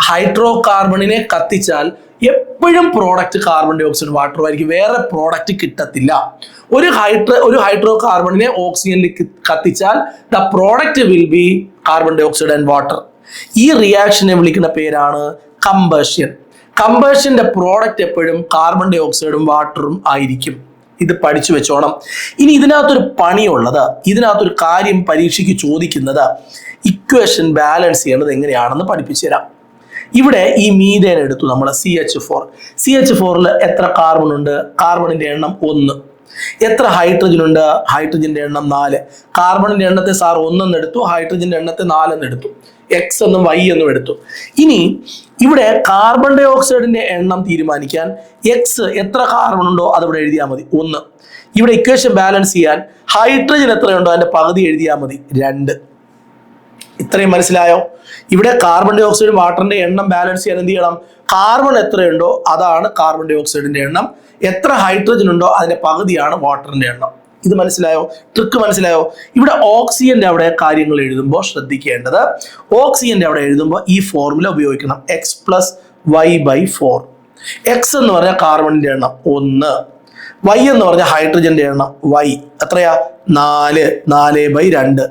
ഹൈഡ്രോ കാർബണിനെ കത്തിച്ചാൽ എപ്പോഴും പ്രോഡക്റ്റ് കാർബൺ ഡൈ ഓക്സൈഡ് വാട്ടറും ആയിരിക്കും. വേറെ പ്രോഡക്റ്റ് കിട്ടത്തില്ല. ഒരു ഹൈഡ്രോ കാർബണിനെ ഓക്സിജനിൽ കത്തിച്ചാൽ the product will be carbon dioxide and water. ഈ റിയാക്ഷനെ വിളിക്കുന്ന പേരാണ് കമ്പഷൻ. കമ്പഷന്റെ പ്രോഡക്റ്റ് എപ്പോഴും കാർബൺ ഡൈ ഓക്സൈഡും വാട്ടറും ആയിരിക്കും. ഇത് പഠിച്ചു വെച്ചോണം. ഇനി ഇതിനകത്തൊരു പണിയുള്ളത്, ഇതിനകത്തൊരു കാര്യം പരീക്ഷയ്ക്ക് ചോദിക്കുന്നത് ഇക്വേഷൻ ബാലൻസ് ചെയ്യേണ്ടത് എങ്ങനെയാണെന്ന് പഠിപ്പിച്ചു തരാം. ഇവിടെ ഈ മീഥേൻ എടുത്തു നമ്മൾ, CH4ൽ എത്ര കാർബൺ ഉണ്ട്? കാർബണിന്റെ എണ്ണം 1. എത്ര ഹൈഡ്രജൻ ഉണ്ട്? ഹൈഡ്രജന്റെ എണ്ണം 4. കാർബണിന്റെ എണ്ണത്തെ സാർ 1 എടുത്തു, ഹൈഡ്രജന്റെ എണ്ണത്തെ 4 എടുത്തു, X എന്നും Y എന്നും എടുത്തു. ഇനി ഇവിടെ കാർബൺ ഡൈ ഓക്സൈഡിന്റെ എണ്ണം തീരുമാനിക്കാൻ X എത്ര കാർബൺ ഉണ്ടോ അതിവിടെ എഴുതിയാൽ മതി, 1. ഇവിടെ ഇക്വേഷൻ ബാലൻസ് ചെയ്യാൻ ഹൈഡ്രജൻ എത്രയുണ്ടോ അതിന്റെ പകുതി എഴുതിയാൽ മതി, 2. ഇത്രയും മനസ്സിലായോ? ഇവിടെ കാർബൺ ഡൈ ഓക്സൈഡും വാട്ടറിന്റെ എണ്ണം ബാലൻസ് ചെയ്യാൻ എന്ത് ചെയ്യണം? കാർബൺ എത്രയുണ്ടോ അതാണ് കാർബൺ ഡൈ ഓക്സൈഡിന്റെ എണ്ണം, എത്ര ഹൈഡ്രജൻ ഉണ്ടോ അതിന്റെ പകുതിയാണ് വാട്ടറിന്റെ എണ്ണം. ഇത് മനസ്സിലായോ? ട്രിക്ക് മനസ്സിലായോ? ഇവിടെ ഓക്സിജന്റെ അവിടെ കാര്യങ്ങൾ എഴുതുമ്പോൾ ശ്രദ്ധിക്കേണ്ടത്, ഓക്സിജന്റെ അവിടെ എഴുതുമ്പോൾ ഈ ഫോർമുല ഉപയോഗിക്കണം, X+Y/4. X എന്ന് പറഞ്ഞാൽ കാർബണിന്റെ എണ്ണം 1, Y എന്ന് പറഞ്ഞാൽ ഹൈഡ്രജന്റെ എണ്ണം Y എത്രയാ? 4, 4/2,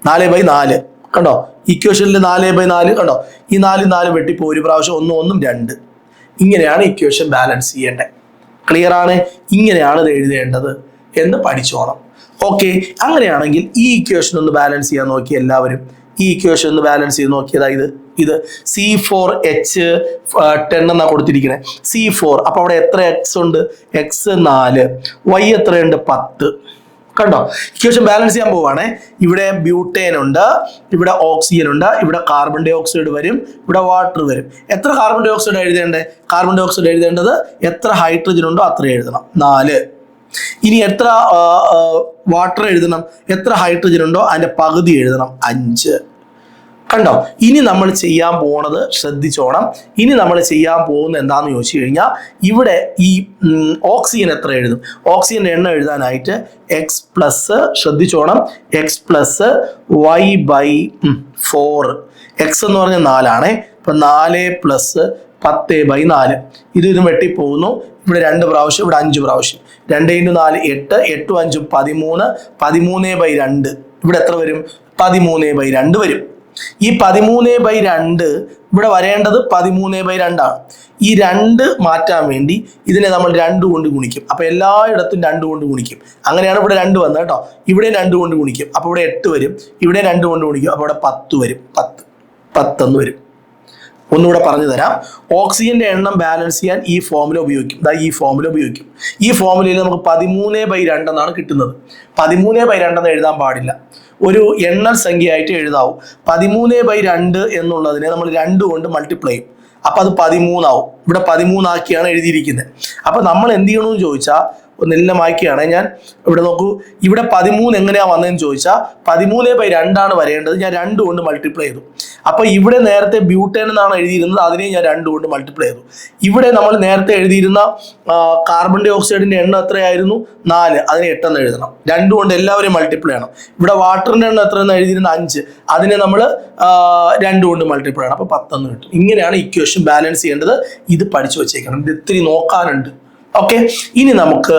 4/4. കണ്ടോ ഇക്വേഷനിൽ 4/4 കണ്ടോ? ഈ 4 വെട്ടിപ്പോ ഒരു പ്രാവശ്യം 1 1 2. ഇങ്ങനെയാണ് ഇക്വേഷൻ ബാലൻസ് ചെയ്യേണ്ടത്. ക്ലിയർ ആണ്? ഇങ്ങനെയാണ് ഇത് എഴുതേണ്ടത് എന്ന് പഠിച്ചോണം. ഓക്കെ. അങ്ങനെയാണെങ്കിൽ ഈ ഇക്വേഷൻ ഒന്ന് ബാലൻസ് ചെയ്യാൻ നോക്കി എല്ലാവരും. ഈ ഇക്വേഷൻ ഒന്ന് ബാലൻസ് ചെയ്ത് നോക്കിയതാ. ഇത് C4H10 എന്നാ കൊടുത്തിരിക്കുന്നത്, C4. അപ്പൊ അവിടെ എത്ര X ഉണ്ട്? X 4, Y എത്രയുണ്ട്? 10. കണ്ടോ? ഇക്വേഷൻ ബാലൻസ് ചെയ്യാൻ പോവാണേ. ഇവിടെ ബ്യൂട്ടേൻ ഉണ്ട്, ഇവിടെ ഓക്സിജൻ ഉണ്ട്, ഇവിടെ കാർബൺ ഡൈ ഓക്സൈഡ് വരും, ഇവിടെ വാട്ടർ വരും. എത്ര കാർബൺ ഡൈ ഓക്സൈഡ് എഴുതേണ്ടത്? കാർബൺ ഡൈ ഓക്സൈഡ് എഴുതേണ്ടത് എത്ര ഹൈഡ്രജൻ ഉണ്ടോ അത്ര എഴുതണം, 4. ഇനി എത്ര വാട്ടർ എഴുതണം? എത്ര ഹൈഡ്രജൻ ഉണ്ടോ അതിന്റെ പകുതി എഴുതണം, 5. കണ്ടോ? ഇനി നമ്മൾ ചെയ്യാൻ പോണത് ശ്രദ്ധിച്ചോണം. ഇനി നമ്മൾ ചെയ്യാൻ പോകുന്നത് എന്താണെന്ന് ചോദിച്ചു കഴിഞ്ഞാൽ, ഇവിടെ ഈ ഓക്സിജൻ എത്ര എഴുതും? ഓക്സിജന്റെ എണ്ണം എഴുതാനായിട്ട് X+, ശ്രദ്ധിച്ചോണം, X+Y/4. X എന്ന് പറഞ്ഞാൽ 4 ഇപ്പൊ 4 + 10/4. ഇതും വെട്ടിപ്പോകുന്നു. ഇവിടെ 2 പ്രാവശ്യം, ഇവിടെ 5 പ്രാവശ്യം. 2 × 4 8, 8 5 13, 13/2. ഇവിടെ എത്ര വരും? 13/2 വരും. ഈ 13/2 ഇവിടെ വരേണ്ടത് 13/2 ആണ്. ഈ 2 മാറ്റാൻ വേണ്ടി ഇതിനെ നമ്മൾ 2 കൊണ്ട് ഗുണിക്കും. അപ്പൊ എല്ലായിടത്തും 2 കൊണ്ട് ഗുണിക്കും. അങ്ങനെയാണ് ഇവിടെ 2 വന്നത് കേട്ടോ. ഇവിടെ 2 കൊണ്ട് ഗുണിക്കും. അപ്പൊ ഇവിടെ 8 വരും. ഇവിടെ 2 കൊണ്ട് ഗുണിക്കും. അപ്പൊ ഇവിടെ 10 വരും. 10 എന്ന് വരും. ഒന്നുകൂടെ പറഞ്ഞു തരാം. ഓക്സിജന്റെ എണ്ണം ബാലൻസ് ചെയ്യാൻ ഈ ഫോർമുല ഉപയോഗിക്കും. ഈ ഫോർമുല ഉപയോഗിക്കും. ഈ ഫോർമുലയിൽ നമുക്ക് 13/2 എന്നാണ് കിട്ടുന്നത്. 13/2 എന്ന് എഴുതാൻ പാടില്ല. ഒരു എണ്ണൽ സംഖ്യയായിട്ട് എഴുതാവും. 13/2 എന്നുള്ളതിനെ നമ്മൾ 2 കൊണ്ട് മൾട്ടിപ്ലൈ ചെയ്യും. അപ്പൊ അത് 13 ആവും. ഇവിടെ 13 ആക്കിയാണ് എഴുതിയിരിക്കുന്നത്. അപ്പൊ നമ്മൾ എന്ത് ചെയ്യണമെന്ന് ചോദിച്ചാൽ ഒന്നെല്ലാം വായിക്കുകയാണ് ഞാൻ. ഇവിടെ നോക്കൂ, ഇവിടെ 13 എങ്ങനെയാ വന്നതെന്ന് ചോദിച്ചാൽ 13/2 ആണ് വരേണ്ടത്. ഞാൻ 2 കൊണ്ട് മൾട്ടിപ്ലൈ ചെയ്തു. അപ്പൊ ഇവിടെ നേരത്തെ ബ്യൂട്ടേൻ എന്നാണ് എഴുതിയിരുന്നത്, അതിനെ ഞാൻ 2 കൊണ്ട് മൾട്ടിപ്ലൈ ചെയ്തു. ഇവിടെ നമ്മൾ നേരത്തെ എഴുതിയിരുന്ന കാർബൺ ഡൈ ഓക്സൈഡിന്റെ എണ്ണം എത്രയായിരുന്നു? 4, അതിനെ 8 എന്ന് എഴുതണം. 2 കൊണ്ട് എല്ലാവരെയും മൾട്ടിപ്ലൈ ചെയ്യണം. ഇവിടെ വാട്ടറിന്റെ എണ്ണം എത്രയെന്ന് എഴുതിയിരുന്ന 5, അതിനെ നമ്മൾ 2 കൊണ്ട് മൾട്ടിപ്ലൈ ചെയ്യണം. അപ്പൊ 10 എന്ന് കിട്ടും. ഇങ്ങനെയാണ് ഇക്വേഷൻ ബാലൻസ് ചെയ്യേണ്ടത്. ഇത് പഠിച്ചു വെച്ചേക്കണം. ഇത് ഇത്തിരി നോക്കാനുണ്ട്. ഓക്കെ, ഇനി നമുക്ക്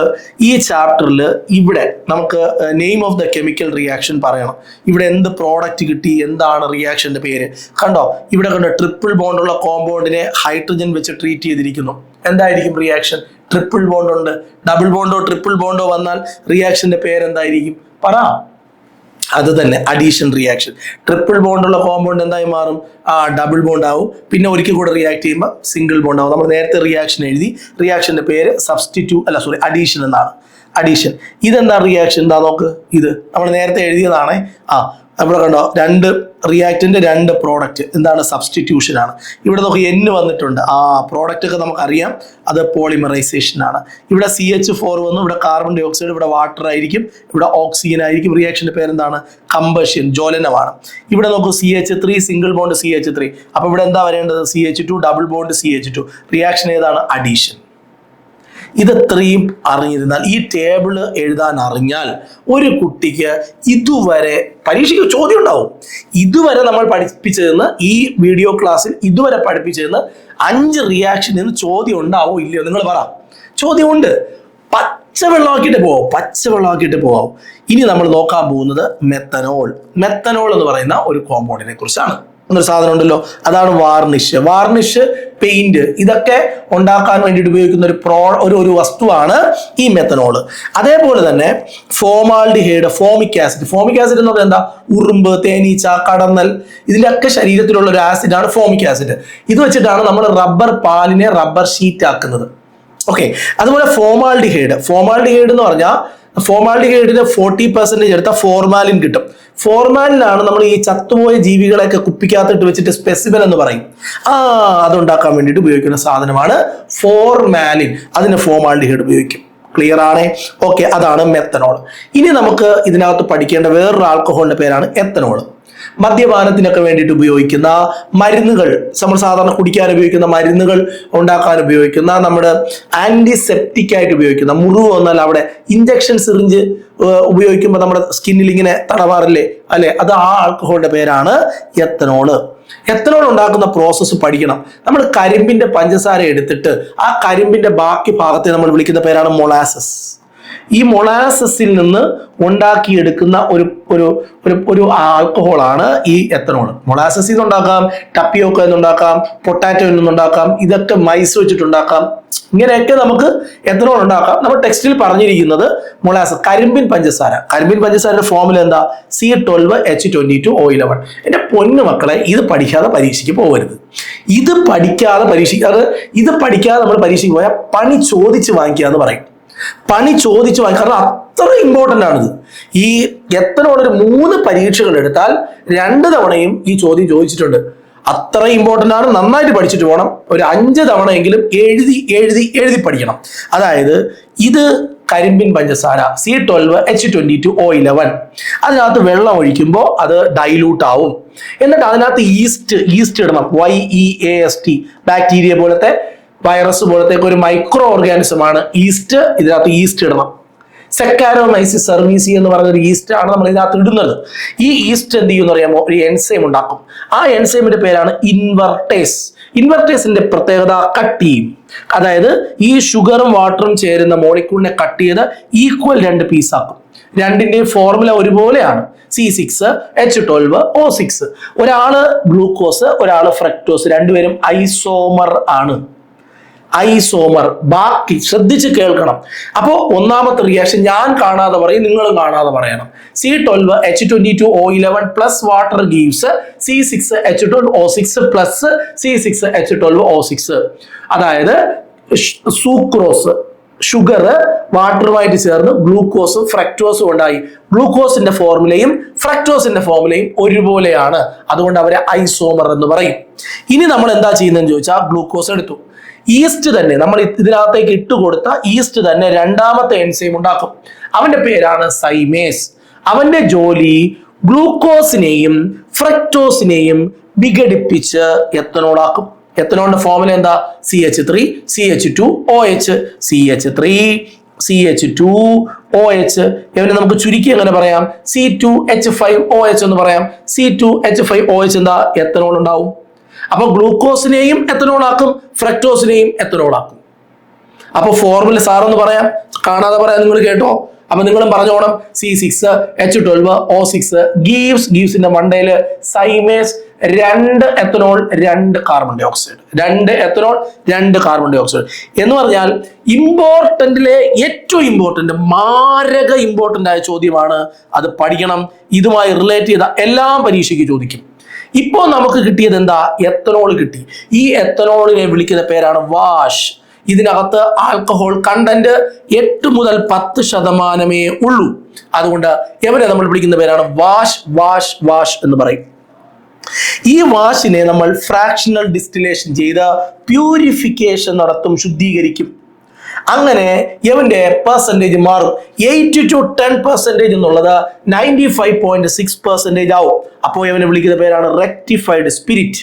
ഈ ചാപ്റ്ററിൽ ഇവിടെ നമുക്ക് name of the chemical reaction പറയണം. ഇവിടെ എന്ത് പ്രോഡക്റ്റ് കിട്ടി, എന്താണ് റിയാക്ഷന്റെ പേര്? കണ്ടോ, ഇവിടെ കണ്ടോ, ട്രിപ്പിൾ ബോണ്ടുള്ള കോമ്പൗണ്ടിനെ ഹൈഡ്രജൻ വെച്ച് ട്രീറ്റ് ചെയ്തിരിക്കുന്നു. എന്തായിരിക്കും റിയാക്ഷൻ? ട്രിപ്പിൾ ബോണ്ട് ഉണ്ട്. ഡബിൾ ബോണ്ടോ ട്രിപ്പിൾ ബോണ്ടോ വന്നാൽ റിയാക്ഷന്റെ പേരെന്തായിരിക്കും? പറ. അത് തന്നെ, അഡീഷൻ റിയാക്ഷൻ. ട്രിപ്പിൾ ബോണ്ടുള്ള കോമ്പൗണ്ട് എന്തായി മാറും? ഡബിൾ ബോണ്ട് ആവും. പിന്നെ ഒരിക്കൽ കൂടെ റിയാക്ട് ചെയ്യുമ്പോൾ സിംഗിൾ ബോണ്ട് ആവും. നമ്മൾ നേരത്തെ റിയാക്ഷൻ എഴുതി. റിയാക്ഷന്റെ പേര് അഡീഷൻ എന്നാണ്. അഡീഷൻ. ഇതെന്താ റിയാക്ഷൻ? എന്താ നോക്ക്, ഇത് നമ്മൾ നേരത്തെ എഴുതിയതാണ്. ഇവിടെ കണ്ടോ, 2 റിയാക്റ്റിന്റെ 2 പ്രോഡക്റ്റ്. എന്താണ്? സബ്സ്റ്റിറ്റ്യൂഷൻ ആണ്. ഇവിടെ നോക്ക്, N വന്നിട്ടുണ്ട്. പ്രോഡക്റ്റ് ഒക്കെ നമുക്കറിയാം, അത് പോളിമറൈസേഷൻ ആണ്. ഇവിടെ CH4 വന്നു. ഇവിടെ കാർബൺ ഡൈ ഓക്സൈഡ്, ഇവിടെ വാട്ടർ ആയിരിക്കും, ഇവിടെ ഓക്സിജൻ ആയിരിക്കും. റിയാക്ഷന്റെ പേരെന്താണ്? കമ്പഷൻ, ജ്വലനമാണ്. ഇവിടെ നോക്കൂ, CH3 സിംഗിൾ ബോണ്ട് CH3. അപ്പൊ ഇവിടെ എന്താ വരേണ്ടത്? CH2 double bond CH2. Reaction ഏതാണ്? അഡീഷൻ. ഇതെത്രയും അറിഞ്ഞിരുന്നാൽ, ഈ ടേബിള് എഴുതാൻ അറിഞ്ഞാൽ ഒരു കുട്ടിക്ക് ഇതുവരെ പരീക്ഷയ്ക്ക് ചോദ്യം ഉണ്ടാവും. ഇതുവരെ നമ്മൾ പഠിപ്പിച്ചതെന്ന്, ഈ വീഡിയോ ക്ലാസ്സിൽ ഇതുവരെ പഠിപ്പിച്ചതെന്ന് 5 റിയാക്ഷൻ എന്ന് ചോദ്യം ഉണ്ടാവോ ഇല്ലയോ? നിങ്ങൾ പറ. ചോദ്യമുണ്ട്. പച്ചവെള്ളമാക്കിയിട്ട് പോവാം. ഇനി നമ്മൾ നോക്കാൻ പോകുന്നത് മെത്തനോൾ. മെത്തനോൾ എന്ന് പറയുന്ന ഒരു കോമ്പൗണ്ടിനെ കുറിച്ചാണ്. എന്നൊരു സാധനം ഉണ്ടല്ലോ, അതാണ് വാർണിഷ്, പെയിന്റ്. ഇതൊക്കെ ഉണ്ടാക്കാൻ വേണ്ടിയിട്ട് ഉപയോഗിക്കുന്ന ഒരു വസ്തുവാണ് ഈ മെത്തനോൾ. അതേപോലെ തന്നെ ഫോമാൽഡിഹൈഡ്, ഫോമിക് ആസിഡ് എന്ന് പറയുന്നത് എന്താ? ഉറുമ്പ്, തേനീച്ച, കടന്നൽ, ഇതിലൊക്കെ ശരീരത്തിലുള്ള ഒരു ആസിഡാണ് ഫോമിക് ആസിഡ്. ഇത് വെച്ചിട്ടാണ് നമ്മൾ റബ്ബർ പാലിനെ റബ്ബർ ഷീറ്റ് ആക്കുന്നത്. ഓക്കെ, അതുപോലെ ഫോമാൽഡിഹൈഡ് എന്ന് പറഞ്ഞാൽ ഫോമാൽഡിഹൈഡിന് 40% എടുത്ത ഫോർമാലിൻ കിട്ടും. ഫോർമാലിനാണ് നമ്മൾ ഈ ചത്തുപോയ ജീവികളെയൊക്കെ കുപ്പിക്കകത്തിട്ട് വെച്ചിട്ട് സ്പെസിമെൻ എന്ന് പറയും. അതുണ്ടാക്കാൻ വേണ്ടിയിട്ട് ഉപയോഗിക്കുന്ന സാധനമാണ് ഫോർമാലിൻ. അതിന് ഫോമാൽഡിഹൈഡ് ഉപയോഗിക്കും. ക്ലിയർ ആണേ? ഓക്കെ, അതാണ് മെത്തനോൾ. ഇനി നമുക്ക് ഇതിനകത്ത് പഠിക്കേണ്ട വേറൊരു ആൽക്കഹോളിന്റെ പേരാണ് എത്തനോൾ. മദ്യപാനത്തിനൊക്കെ വേണ്ടിയിട്ട് ഉപയോഗിക്കുന്ന മരുന്നുകൾ, നമ്മൾ സാധാരണ കുടിക്കാൻ ഉപയോഗിക്കുന്ന മരുന്നുകൾ ഉണ്ടാക്കാൻ ഉപയോഗിക്കുന്ന, നമ്മുടെ ആന്റിസെപ്റ്റിക് ആയിട്ട് ഉപയോഗിക്കുന്ന, മുറിവ് വന്നാൽ അവിടെ ഇഞ്ചക്ഷൻ സിറിഞ്ച് ഉപയോഗിക്കുമ്പോൾ നമ്മുടെ സ്കിന്നിൽ ഇങ്ങനെ തടവാറില്ലേ, അല്ലെ? അത് ആ ആൽക്കഹോളിന്റെ പേരാണ് എത്തനോള്. എത്തനോൾ ഉണ്ടാക്കുന്ന പ്രോസസ്സ് പഠിക്കണം. നമ്മൾ കരിമ്പിന്റെ പഞ്ചസാര എടുത്തിട്ട് ആ കരിമ്പിന്റെ ബാക്കി ഭാഗത്തെ നമ്മൾ വിളിക്കുന്ന പേരാണ് മൊളാസസ്. ഈ മൊളാസസിൽ നിന്ന് ഉണ്ടാക്കിയെടുക്കുന്ന ഒരു ആൽക്കഹോളാണ് ഈ എത്തനോൾ. മൊളാസസിൽ നിന്നുണ്ടാക്കാം, ടപ്പിയോക്ക എന്നുണ്ടാക്കാം, പൊട്ടാറ്റോയിൽ നിന്നുണ്ടാക്കാം, ഇതൊക്കെ മൈസ് വെച്ചിട്ടുണ്ടാക്കാം. ഇങ്ങനെയൊക്കെ നമുക്ക് എത്തനോൾ ഉണ്ടാക്കാം. നമ്മൾ ടെക്സ്റ്റിൽ പറഞ്ഞിരിക്കുന്നത് മൊളാസസ്, കരിമ്പിൻ പഞ്ചസാരയുടെ ഫോർമുല എന്താ? C12H22O11. എന്റെ പൊന്നു മക്കളെ, ഇത് പഠിക്കാതെ പരീക്ഷയ്ക്ക് പോകരുത്. ഇത് പഠിക്കാതെ നമ്മൾ പരീക്ഷയ്ക്ക് പോയാൽ പണി ചോദിച്ച് വാങ്ങിക്കുക എന്ന് പറയും. കാരണം അത്ര ഇമ്പോർട്ടൻ്റ് ആണിത്. ഈ എത്തനോൾ ഒരു 3 പരീക്ഷകൾ എടുത്താൽ 2 തവണയും ഈ ചോദ്യം ചോദിച്ചിട്ടുണ്ട്. അത്ര ഇമ്പോർട്ടൻ്റ് ആണ്. നന്നായിട്ട് പഠിച്ചിട്ട് പോകണം. ഒരു 5 തവണയെങ്കിലും എഴുതി പഠിക്കണം. അതായത് ഇത് കരിമ്പിൻ പഞ്ചസാര C12H22O11. അതിനകത്ത് വെള്ളം ഒഴിക്കുമ്പോൾ അത് ഡൈലൂട്ട് ആവും. എന്നിട്ട് അതിനകത്ത് ഈസ്റ്റ് ഇടണം. YEAST. ബാക്ടീരിയ പോലത്തെ, വൈറസ് പോലത്തെ ഒരു മൈക്രോ ഓർഗാനിസം ആണ് ഈസ്റ്റ്. ഇതിനകത്ത് ഈസ്റ്റ് ഇടണം. സെക്കാരോമൈസിസ് സർവീസി എന്ന് പറയുന്ന ഒരു ഈസ്റ്റ് ആണ് നമ്മൾ ഇതിനകത്ത് ഇടുന്നത്. ഈ ഈസ്റ്റ് എന്ത് ചെയ്യുമെന്ന് അറിയാമോ? ഒരു എൻസൈം ഉണ്ടാക്കും. ആ എൻസൈമിന്റെ പേരാണ് ഇൻവെർട്ടേസ്. ഇൻവെർട്ടേസിന്റെ പ്രത്യേകത കട്ട് ചെയ്യും. അതായത് ഈ ഷുഗറും വാട്ടറും ചേരുന്ന മോളിക്യൂളിനെ കട്ട് ചെയ്ത് ഈക്വൽ 2 പീസ് ആക്കും. രണ്ടിന്റെയും ഫോർമുല ഒരുപോലെയാണ്. C6H12O6. ഒരാള് ഗ്ലൂക്കോസ്, ഒരാള് ഫ്രക്ടോസ്, രണ്ടുപേരും ഐസോമർ ആണ്. ഐസോമർ. ബാക്കി ശ്രദ്ധിച്ച് കേൾക്കണം. അപ്പോൾ ഒന്നാമത്തെ റിയാക്ഷൻ ഞാൻ കാണാതെ പറയും, നിങ്ങളും കാണാതെ പറയണം. C12H22O11 plus water gives C6H12O6 plus C6H12O6. അതായത് സൂക്രോസ്, ഷുഗർ വാട്ടറുമായിട്ട് ചേർന്ന് ഗ്ലൂക്കോസും ഫ്രക്ടോസും ഉണ്ടായി. ഗ്ലൂക്കോസിന്റെ ഫോർമുലയും ഫ്രക്ടോസിന്റെ ഫോർമുലയും ഒരുപോലെയാണ്. അതുകൊണ്ട് അവരെ ഐസോമർ എന്ന് പറയും. ഇനി നമ്മൾ എന്താ ചെയ്യുന്നതെന്ന് ചോദിച്ചാൽ, ഗ്ലൂക്കോസ് എടുത്തു, ഈസ്റ്റ് തന്നെ നമ്മൾ ഇതിനകത്തേക്ക് ഇട്ടുകൊടുത്ത ഈസ്റ്റ് തന്നെ രണ്ടാമത്തെ എൻസൈം ഉണ്ടാക്കും. അവന്റെ പേരാണ് സൈമേസ്. അവന്റെ ജോലി ഗ്ലൂക്കോസിനെയും ഫ്രക്ടോസിനെയും വിഘടിപ്പിച്ച് എത്തനോളാക്കും. എത്തനോളിന്റെ ഫോർമുല എന്താ? CH3CH2OH. CH3CH2OH. ഇവനെ നമുക്ക് ചുരുക്കി എങ്ങനെ പറയാം? C2H5OH എന്ന് പറയാം. C2H5OH എന്താ? എത്തനോൾ ഉണ്ടാവും. അപ്പൊ ഗ്ലൂക്കോസിനെയും എത്തനോളാക്കും, ഫ്രക്ടോസിനെയും എത്തനോളാക്കും. അപ്പൊ ഫോർമുല സാറൊന്ന് പറയാം, കാണാതെ പറയാം, നിങ്ങൾ കേട്ടോ. അപ്പൊ നിങ്ങളും പറഞ്ഞോണം. C6H12O6 ഗീവ്സിന്റെ മണ്ടയില് zymase, 2 ethanol 2 carbon dioxide, 2 ethanol 2 carbon dioxide എന്ന് പറഞ്ഞാൽ ഇമ്പോർട്ടന്റിലെ ഏറ്റവും ഇമ്പോർട്ടന്റ്, മാരക ഇമ്പോർട്ടന്റ് ആയ ചോദ്യമാണ്. അത് പഠിക്കണം. ഇതുമായി റിലേറ്റ് ചെയ്ത എല്ലാം പരീക്ഷയ്ക്ക് ചോദിക്കും. ഇപ്പോ നമുക്ക് കിട്ടിയത് എന്താ? എത്തനോൾ കിട്ടി. ഈ എത്തനോളിനെ വിളിക്കുന്ന പേരാണ് വാഷ്. ഇതിനകത്ത് ആൽക്കഹോൾ കണ്ടന്റ് 8 മുതൽ 10% ഉള്ളൂ. അതുകൊണ്ട് എവരെ നമ്മൾ വിളിക്കുന്ന പേരാണ് വാഷ്. വാഷ് വാഷ് എന്ന് പറയും. ഈ വാഷിനെ നമ്മൾ ഫ്രാക്ഷണൽ ഡിസ്റ്റിലേഷൻ ചെയ്ത് പ്യൂരിഫിക്കേഷൻ നടത്തും, ശുദ്ധീകരിക്കും. അങ്ങനെ ഇവന്റെ പെർസെന്റേജ് മാറും. 8 to 10% എന്നുള്ളത് 95.6% ആവും. അപ്പോൾ ഇവനെ വിളിക്കുന്ന പേരാണ് റെക്ടിഫൈഡ് സ്പിരിറ്റ്.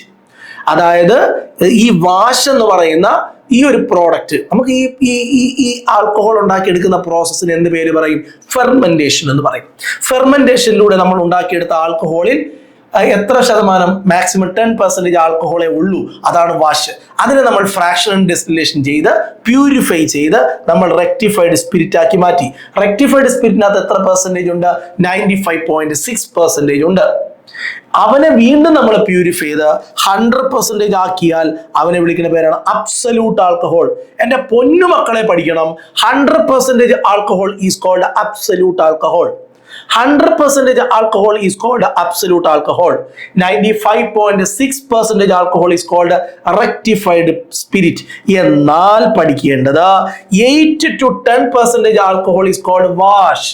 അതായത് ഈ വാഷ് എന്ന് പറയുന്ന ഈ ഒരു പ്രോഡക്റ്റ്, നമുക്ക് ഈ ആൽക്കഹോൾ ഉണ്ടാക്കിയെടുക്കുന്ന പ്രോസസ്സിന് എന്ത് പേര് പറയും? ഫെർമെന്റേഷൻ എന്ന് പറയും. ഫെർമെന്റേഷനിലൂടെ നമ്മൾ ഉണ്ടാക്കിയെടുത്ത ആൽക്കഹോളിൽ എത്ര ശതമാനം? മാക്സിമം 10% ആൽക്കഹോളേ ഉള്ളൂ. അതാണ് വാഷ്. അതിനെ നമ്മൾ ഫ്രാക്ഷണൽ ഡിസ്റ്റിലേഷൻ ചെയ്ത് പ്യൂരിഫൈ ചെയ്ത് നമ്മൾ റെക്ടിഫൈഡ് സ്പിരിറ്റ് ആക്കി മാറ്റി. റെക്ടിഫൈഡ് സ്പിരിറ്റിനകത്ത് എത്ര പെർസെന്റേജ് ഉണ്ട്? 95.6% ഉണ്ട്. അവനെ വീണ്ടും നമ്മൾ പ്യൂരിഫൈ ചെയ്ത് 100% ആക്കിയാൽ അവനെ വിളിക്കുന്ന പേരാണ് അബ്സല്യൂട്ട് ആൽക്കഹോൾ. എന്റെ പൊന്നു മക്കളെ പഠിക്കണം. 100% alcohol is called absolute alcohol. 100% alcohol is called absolute alcohol. 95.6% alcohol is called rectified spirit. എന്നാൽ പഠിക്കേണ്ടത് 8 to 10% alcohol is called wash.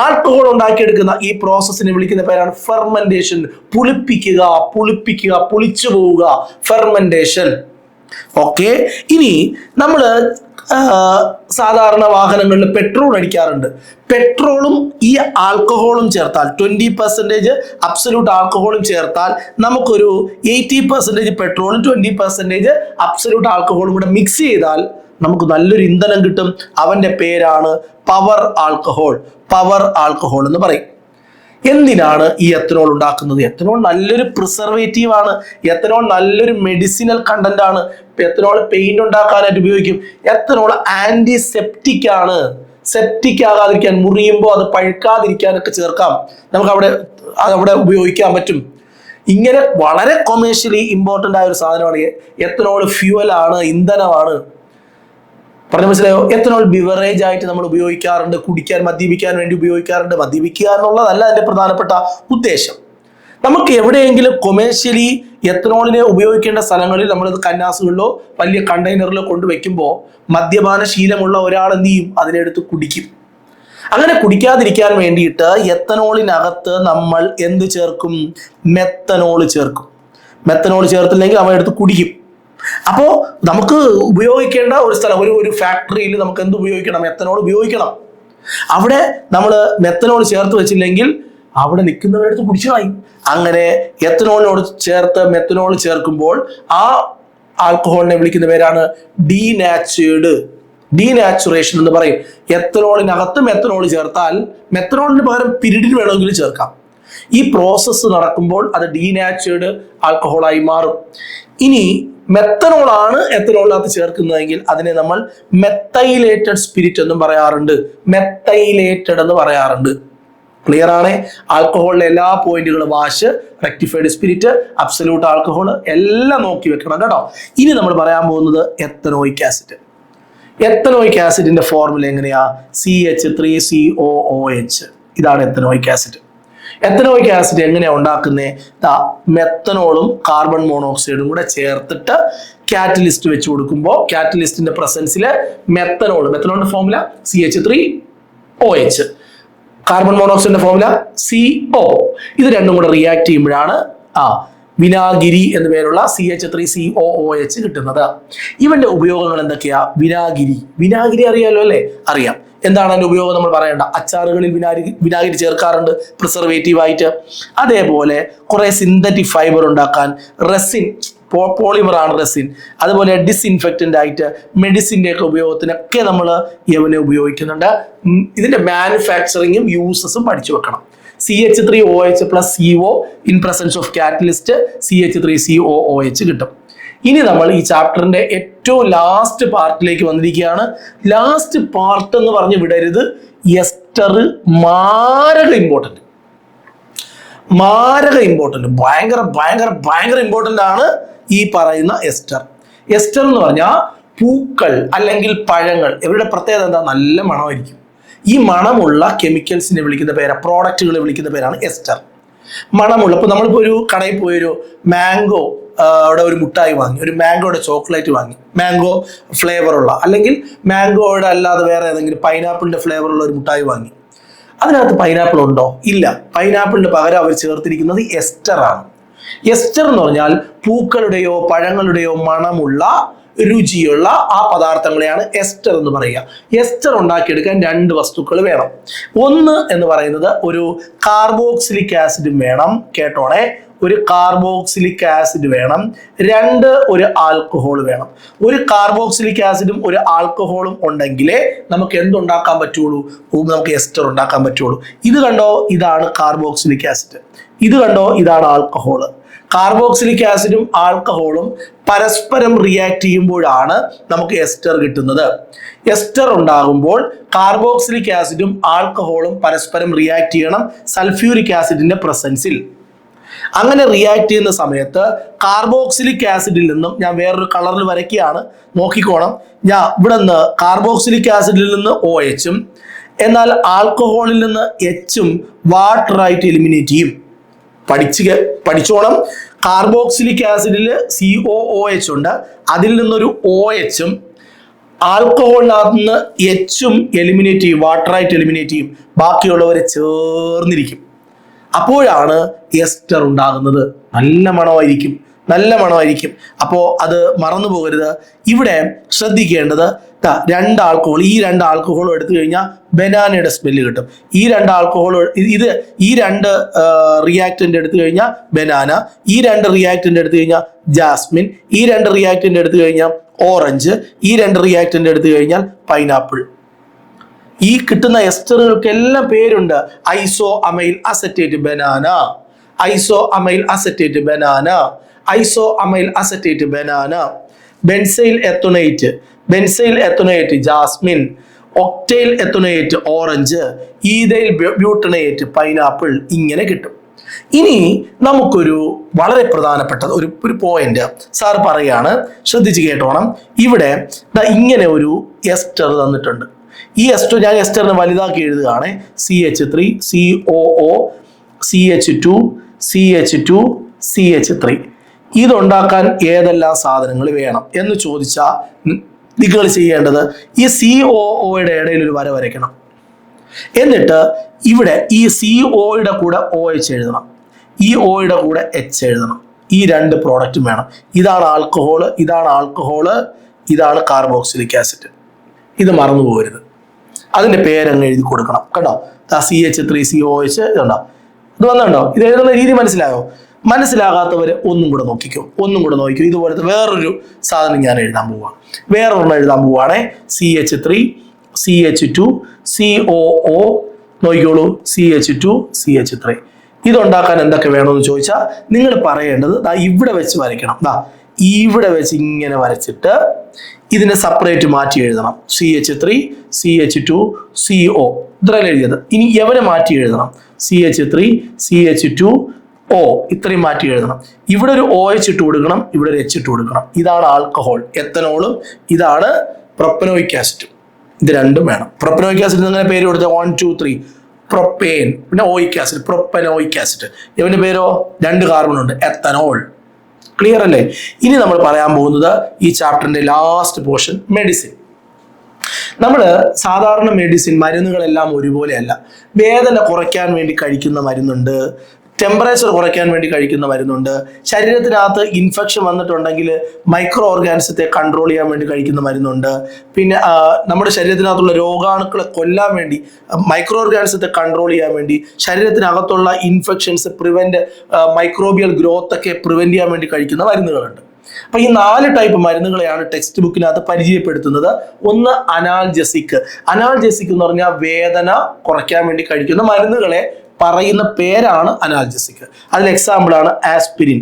Alcohol ഉണ്ടാക്കിയെടുക്കുന്ന ഈ പ്രോസസ്സിനെ വിളിക്കുന്ന പേരാണ് ഫെർമെന്റേഷൻ. പുളിപ്പിക്കുക, പുളിച്ചു പോവുക, ഫെർമെന്റേഷൻ. ഓക്കെ. ഇനി നമ്മള് സാധാരണ വാഹനങ്ങളിൽ പെട്രോൾ അടിക്കാറുണ്ട്. പെട്രോളും ഈ ആൽക്കഹോളും ചേർത്താൽ 20% അബ്സല്യൂട്ട് ആൽക്കഹോളും ചേർത്താൽ നമുക്കൊരു 80% പെട്രോളും 20% അബ്സല്യൂട്ട് ആൽക്കഹോളും കൂടെ മിക്സ് ചെയ്താൽ നമുക്ക് നല്ലൊരു ഇന്ധനം കിട്ടും. അവന്റെ പേരാണ് പവർ ആൽക്കഹോൾ. പവർ ആൽക്കഹോൾ എന്ന് പറയും. എന്തിനാണ് ഈ എത്തനോൾ ഉണ്ടാക്കുന്നത്? എത്തനോൾ നല്ലൊരു പ്രിസർവേറ്റീവ് ആണ്. എത്തനോൾ നല്ലൊരു മെഡിസിനൽ കണ്ടന്റ് ആണ്. എത്തനോൾ പെയിന്റ് ഉണ്ടാക്കാനായിട്ട് ഉപയോഗിക്കും. എത്തനോൾ ആന്റിസെപ്റ്റിക് ആണ്. സെപ്റ്റിക് ആകാതിരിക്കാൻ, മുറിയുമ്പോൾ അത് പഴുക്കാതിരിക്കാനൊക്കെ ചേർക്കാം. നമുക്ക് അവിടെ ഉപയോഗിക്കാൻ പറ്റും. ഇങ്ങനെ വളരെ കൊമേഴ്ഷ്യലി ഇമ്പോർട്ടന്റ് ആയ ഒരു സാധനമാണ് എത്തനോൾ. ഫ്യൂവൽ ആണ്, ഇന്ധനമാണ്. പറഞ്ഞു മനസ്സിലായോ? എത്തനോൾ ബിവറേജ് ആയിട്ട് നമ്മൾ ഉപയോഗിക്കാറുണ്ട്. കുടിക്കാൻ, മദ്യപിക്കാൻ വേണ്ടി ഉപയോഗിക്കാറുണ്ട്. മദ്യപിക്കുക എന്നുള്ളതല്ല അതിന്റെ പ്രധാനപ്പെട്ട ഉദ്ദേശം. നമുക്ക് എവിടെയെങ്കിലും കൊമേഴ്ഷ്യലി എത്തനോളിനെ ഉപയോഗിക്കേണ്ട സ്ഥലങ്ങളിൽ നമ്മളിത് കന്നാസുകളിലോ വലിയ കണ്ടെയ്നറിലോ കൊണ്ടുവയ്ക്കുമ്പോൾ മദ്യപാന ശീലമുള്ള ഒരാൾ എന്ത് ചെയ്യും? അതിനെടുത്ത് കുടിക്കും. അങ്ങനെ കുടിക്കാതിരിക്കാൻ വേണ്ടിയിട്ട് എത്തനോളിനകത്ത് നമ്മൾ എന്ത് ചേർക്കും? മെത്തനോൾ ചേർക്കും. മെത്തനോൾ ചേർത്തില്ലെങ്കിൽ അവൻ എടുത്ത് കുടിക്കും. അപ്പോ നമുക്ക് ഉപയോഗിക്കേണ്ട ഒരു സ്ഥലം, ഒരു ഫാക്ടറിയിൽ നമുക്ക് എന്ത് ഉപയോഗിക്കണം? എത്തനോൾ ഉപയോഗിക്കണം. അവിടെ നമ്മൾ മെത്തനോൾ ചേർത്ത് വെച്ചില്ലെങ്കിൽ അവിടെ നിൽക്കുന്നവരെടുത്ത് കുടിച്ചു കളയും. അങ്ങനെ എത്തനോളിനോട് ചേർത്ത് മെത്തനോൾ ചേർക്കുമ്പോൾ ആ ആൽക്കഹോളിനെ വിളിക്കുന്ന പേരാണ് ഡീനാച്ചുറേഷൻ എന്ന് പറയും. എത്തനോളിനകത്ത് മെത്തനോൾ ചേർത്താൽ മെത്തനോളിന് പകരം പിരിഡിൻ വേണമെങ്കിൽ ചേർക്കാം. ഈ പ്രോസസ്സ് നടക്കുമ്പോൾ അത് ഡീനാച്ചുറേഡ് ആൽക്കഹോളായി മാറും. ഇനി മെത്തനോൾ ആണ് എത്തനോളിനകത്ത് ചേർക്കുന്നതെങ്കിൽ അതിനെ നമ്മൾ മെത്തൈലേറ്റഡ് സ്പിരിറ്റ് എന്നും പറയാറുണ്ട്. മെത്തൈലേറ്റഡ് എന്ന് പറയാറുണ്ട്. ക്ലിയർ ആണ്? ആൽക്കഹോളിലെ എല്ലാ പോയിന്റുകളും wash, rectified spirit, absolute alcohol എല്ലാം നോക്കി വെക്കണം കേട്ടോ. ഇനി നമ്മൾ പറയാൻ പോകുന്നത് എത്തനോയിക് ആസിഡ്. എത്തനോയിക് ആസിഡിന്റെ ഫോർമുല എങ്ങനെയാ? CH3COOH. ഇതാണ് എത്തനോയിക് ആസിഡ്. എത്തനോയിക് ആസിഡ് എങ്ങനെയാ ഉണ്ടാക്കുന്നത്? മെത്തനോളും കാർബൺ മോണോക്സൈഡും കൂടെ ചേർത്തിട്ട് കാറ്റലിസ്റ്റ് വെച്ച് കൊടുക്കുമ്പോൾ കാറ്റലിസ്റ്റിന്റെ പ്രസൻസിൽ മെത്തനോളിന്റെ ഫോർമുല CH3OH, കാർബൺ മോണോക്സൈഡിന്റെ ഫോർമുല CO. ഇത് രണ്ടും കൂടെ റിയാക്ട് ചെയ്യുമ്പോഴാണ് വിനാഗിരി എന്ന പേരുള്ള CH3COOH കിട്ടുന്നത്. ഇവന്റെ ഉപയോഗങ്ങൾ എന്തൊക്കെയാ? വിനാഗിരി അറിയാലോ അല്ലേ? അറിയാം. എന്താണ് അതിന്റെ ഉപയോഗം നമ്മൾ പറയണ്ട. അച്ചാറുകളിൽ വിനാഗിരി ചേർക്കാറുണ്ട് പ്രിസർവേറ്റീവ് ആയിട്ട്. അതേപോലെ കുറെ സിന്തറ്റിക് ഫൈബർ ഉണ്ടാക്കാൻ റെസിൻ, പോളിമർ ആണ് റെസിൻ. അതുപോലെ ഡിസ്ഇൻഫെക്റ്റന്റ് ആയിട്ട് മെഡിസിൻ്റെ ഒക്കെ ഉപയോഗത്തിനൊക്കെ നമ്മൾ യവനെ ഉപയോഗിക്കുന്നുണ്ട്. ഇതിന്റെ മാനുഫാക്ചറിങ്ങും യൂസസും പഠിച്ചു വെക്കണം. CH3OH plus CO in presence of catalyst CH3COOH കിട്ടും. ഇനി നമ്മൾ ഈ ചാപ്റ്ററിന്റെ ഏറ്റവും ലാസ്റ്റ് പാർട്ടിലേക്ക് വന്നിരിക്കുകയാണ്. ലാസ്റ്റ് പാർട്ട് എന്ന് പറഞ്ഞ് വിടരുത്. എസ്റ്റർ മാരക ഇമ്പോർട്ടന്റ്, ഭയങ്കര ഇമ്പോർട്ടന്റ് ആണ് ഈ പറയുന്ന എസ്റ്റർ. എസ്റ്റർ എന്ന് പറഞ്ഞാൽ പൂക്കൾ അല്ലെങ്കിൽ പഴങ്ങൾ. ഇവരുടെ പ്രത്യേകത എന്താ? നല്ല മണമായിരിക്കും. ഈ മണമുള്ള കെമിക്കൽസിനെ വിളിക്കുന്ന പേരാ, പ്രോഡക്റ്റുകളെ വിളിക്കുന്ന പേരാണ് എസ്റ്റർ. മണമുള്ള, ഇപ്പൊ നമ്മളിപ്പോ ഒരു കടയിൽ പോയൊരു മാംഗോ അവിടെ ഒരു മുട്ടായി വാങ്ങി, ഒരു മാംഗോയുടെ ചോക്ലേറ്റ് വാങ്ങി, മാംഗോ ഫ്ലേവറുള്ള, അല്ലെങ്കിൽ മാംഗോയുടെ അല്ലാതെ വേറെ ഏതെങ്കിലും പൈനാപ്പിളിന്റെ ഫ്ലേവറുള്ള ഒരു മുട്ടായി വാങ്ങി. അതിനകത്ത് പൈനാപ്പിൾ ഉണ്ടോ? ഇല്ല. പൈനാപ്പിളിന് പകരം അവർ ചേർത്തിരിക്കുന്നത് എസ്റ്റർ ആണ്. എസ്റ്റർ എന്ന് പറഞ്ഞാൽ പൂക്കളുടെയോ പഴങ്ങളുടെയോ മണമുള്ള രുചിയുള്ള ആ പദാർത്ഥങ്ങളെയാണ് എസ്റ്റർ എന്ന് പറയുക. എസ്റ്റർ ഉണ്ടാക്കിയെടുക്കാൻ രണ്ട് വസ്തുക്കൾ വേണം. ഒന്ന് എന്ന് പറയുന്നത് ഒരു കാർബോക്സിലിക് ആസിഡും വേണം. കേട്ടോണേ, ഒരു കാർബോക്സിലിക് ആസിഡ് വേണം. രണ്ട്, ഒരു ആൽക്കഹോൾ വേണം. ഒരു കാർബോക്സിലിക് ആസിഡും ഒരു ആൽക്കഹോളും ഉണ്ടെങ്കിലേ നമുക്ക് എന്തുണ്ടാക്കാൻ പറ്റുള്ളൂ? നമുക്ക് എസ്റ്റർ ഉണ്ടാക്കാൻ പറ്റുള്ളൂ. ഇത് കണ്ടോ, ഇതാണ് കാർബോക്സിലിക് ആസിഡ്. ഇത് കണ്ടോ, ഇതാണ് ആൽക്കഹോള്. കാർബോക്സിലിക് ആസിഡും ആൽക്കഹോളും പരസ്പരം റിയാക്ട് ചെയ്യുമ്പോഴാണ് നമുക്ക് എസ്റ്റർ കിട്ടുന്നത്. എസ്റ്റർ ഉണ്ടാകുമ്പോൾ കാർബോക്സിലിക് ആസിഡും ആൽക്കഹോളും പരസ്പരം റിയാക്ട് ചെയ്യണം സൾഫ്യൂരിക് ആസിഡിന്റെ പ്രസൻസിൽ. അങ്ങനെ റിയാക്ട് ചെയ്യുന്ന സമയത്ത് കാർബോക്സിലിക് ആസിഡിൽ നിന്നും, ഞാൻ വേറൊരു കളറിൽ വരയ്ക്കുകയാണ്, നോക്കിക്കോണം. ഞാൻ ഇവിടെ നിന്ന് കാർബോക്സിലിക് ആസിഡിൽ നിന്ന് OHും എന്നാൽ ആൽക്കഹോളിൽ നിന്ന് Hഉം വാട്ടറായിട്ട് എലിമിനേറ്റ് ചെയ്യും. പഠിച്ചോണം. കാർബോക്സിലിക് ആസിഡിൽ COOH ഉണ്ട്, അതിൽ നിന്നൊരു OHും ആൽക്കഹോളിനകത്ത് നിന്ന് Hഉം എലിമിനേറ്റ് ചെയ്യും, വാട്ടറായിട്ട് എലിമിനേറ്റ് ചെയ്യും. ബാക്കിയുള്ളവരെ ചേർന്നിരിക്കും. അപ്പോഴാണ് എസ്റ്റർ ഉണ്ടാകുന്നത്. നല്ല മണമായിരിക്കും. അപ്പോൾ അത് മറന്നു പോകരുത്. ഇവിടെ ശ്രദ്ധിക്കേണ്ടത്, രണ്ട് ആൽക്കഹോൾ, ഈ രണ്ട് ആൽക്കഹോളും എടുത്തു കഴിഞ്ഞാൽ ബനാനയുടെ സ്മെല്ല് കിട്ടും. ഈ രണ്ട് റിയാക്ടന്റ് എടുത്തു കഴിഞ്ഞാൽ ബനാന, ഈ രണ്ട് റിയാക്ടന്റ് എടുത്തു കഴിഞ്ഞാൽ ജാസ്മിൻ, ഈ രണ്ട് റിയാക്ടന്റ് എടുത്തു കഴിഞ്ഞാൽ ഓറഞ്ച്, ഈ രണ്ട് റിയാക്ടന്റ് എടുത്തു കഴിഞ്ഞാൽ പൈനാപ്പിൾ. ഈ കിട്ടുന്ന എസ്റ്ററുകൾക്കെല്ലാം പേരുണ്ട്. Isoamyl acetate banana, isoamyl acetate banana, isoamyl acetate banana, benzyl ethanoate jasmine, octyl ethanoate orange, ethyl butanoate pineapple. ഇങ്ങനെ കിട്ടും. ഇനി നമുക്കൊരു വളരെ പ്രധാനപ്പെട്ട ഒരു പോയിന്റ് സാർ പറയാണ്, ശ്രദ്ധിച്ച് കേട്ടോണം. ഇവിടെ ഇങ്ങനെ ഒരു എസ്റ്റർ തന്നിട്ടുണ്ട്. ഈ എസ്റ്റർ, ഞാൻ എസ്റ്ററിനെ വലുതാക്കി എഴുതുകയാണ്. CH3COO CH2 CH2 CH3. ഇതുണ്ടാക്കാൻ ഏതെല്ലാം സാധനങ്ങൾ വേണം എന്ന് ചോദിച്ചാൽ നിങ്ങൾ ചെയ്യേണ്ടത് ഈ COOയുടെ ഇടയിൽ ഒരു വര വരയ്ക്കണം. എന്നിട്ട് ഇവിടെ ഈ COയുടെ കൂടെ OH എഴുതണം, ഈ Oയുടെ കൂടെ H എഴുതണം. ഈ രണ്ട് പ്രോഡക്റ്റും വേണം. ഇതാണ് ആൽക്കഹോള്, ഇതാണ് കാർബോക്സിലിക് ആസിഡ്. ഇത് മറന്നു പോകരുത്. അതിന്റെ പേരങ്ങ് എഴുതി കൊടുക്കണം കേട്ടോ. CH3COH ഇതുണ്ടോ, ഇത് വന്നുണ്ടോ? ഇത് എഴുതുന്ന രീതി മനസ്സിലായോ? മനസ്സിലാകാത്തവര് ഒന്നും കൂടെ നോക്കിക്കോ. ഇതുപോലത്തെ വേറൊരു സാധനം ഞാൻ എഴുതാൻ പോവാണേ. CH3 CH2 COO, നോക്കിക്കോളൂ, CH2 CH3. ഇതുണ്ടാക്കാൻ എന്തൊക്കെ വേണമെന്ന് ചോദിച്ചാൽ നിങ്ങൾ പറയേണ്ടത് ഇവിടെ വെച്ച് വരയ്ക്കണം. ഇവിടെ വെച്ച് ഇങ്ങനെ വരച്ചിട്ട് ഇതിനെ സെപ്പറേറ്റ് മാറ്റി എഴുതണം. CH3 CH2 CO ഇത്രയല്ല എഴുതിയത്. ഇനി എവനെ മാറ്റി എഴുതണം. CH3 CH2 O ഇത്രയും മാറ്റി എഴുതണം. ഇവിടെ ഒരു OH ഇട്ട് കൊടുക്കണം, ഇവിടെ ഒരു H ഇട്ട് കൊടുക്കണം. ഇതാണ് ആൽക്കഹോൾ, എത്തനോളും. ഇതാണ് പ്രൊപ്പനോയിക് ആസിഡ്. ഇത് രണ്ടും വേണം. പ്രൊപ്പനോയിക് ആസിഡ് അങ്ങനെ പേര് കൊടുത്ത 1 2 3 പ്രൊപ്പേൻ. പിന്നെ ഓയിക് ആസിഡ്, പ്രൊപ്പനോയിക് ആസിഡ്. ഇവന്റെ പേരോ 2 കാർബൺ ഉണ്ട്, എത്തനോൾ. ക്ലിയർ അല്ലേ? ഇനി നമ്മൾ പറയാൻ പോകുന്നത് ഈ ചാപ്റ്ററിന്റെ ലാസ്റ്റ് പോർഷൻ, മെഡിസിൻ. നമ്മൾ സാധാരണ മെഡിസിൻ മരുന്നുകളെല്ലാം ഒരുപോലെയല്ല. വേദന കുറയ്ക്കാൻ വേണ്ടി കഴിക്കുന്ന മരുന്നുണ്ട്, ടെമ്പറേച്ചർ കുറയ്ക്കാൻ വേണ്ടി കഴിക്കുന്ന മരുന്നുണ്ട്, ശരീരത്തിനകത്ത് ഇൻഫെക്ഷൻ വന്നിട്ടുണ്ടെങ്കിൽ മൈക്രോ ഓർഗാനിസത്തെ കൺട്രോൾ ചെയ്യാൻ വേണ്ടി കഴിക്കുന്ന മരുന്നുണ്ട്, പിന്നെ നമ്മുടെ ശരീരത്തിനകത്തുള്ള രോഗാണുക്കളെ കൊല്ലാൻ വേണ്ടി, മൈക്രോ ഓർഗാനിസത്തെ കൺട്രോൾ ചെയ്യാൻ വേണ്ടി, ശരീരത്തിനകത്തുള്ള ഇൻഫെക്ഷൻസ് മൈക്രോബിയൽ ഗ്രോത്ത് ഒക്കെ പ്രിവെന്റ് ചെയ്യാൻ വേണ്ടി കഴിക്കുന്ന മരുന്നുകളുണ്ട്. അപ്പൊ ഈ 4 ടൈപ്പ് മരുന്നുകളെയാണ് ടെക്സ്റ്റ് ബുക്കിനകത്ത് പരിചയപ്പെടുത്തുന്നത്. ഒന്ന് അനാൽജസിക്. അനാൽജസിക് എന്ന് പറഞ്ഞാൽ വേദന കുറയ്ക്കാൻ വേണ്ടി കഴിക്കുന്ന മരുന്നുകളെ പറയുന്ന പേരാണ് അനാൽജസിക്. അതിൽ എക്സാമ്പിൾ ആണ് ആസ്പിരിൻ.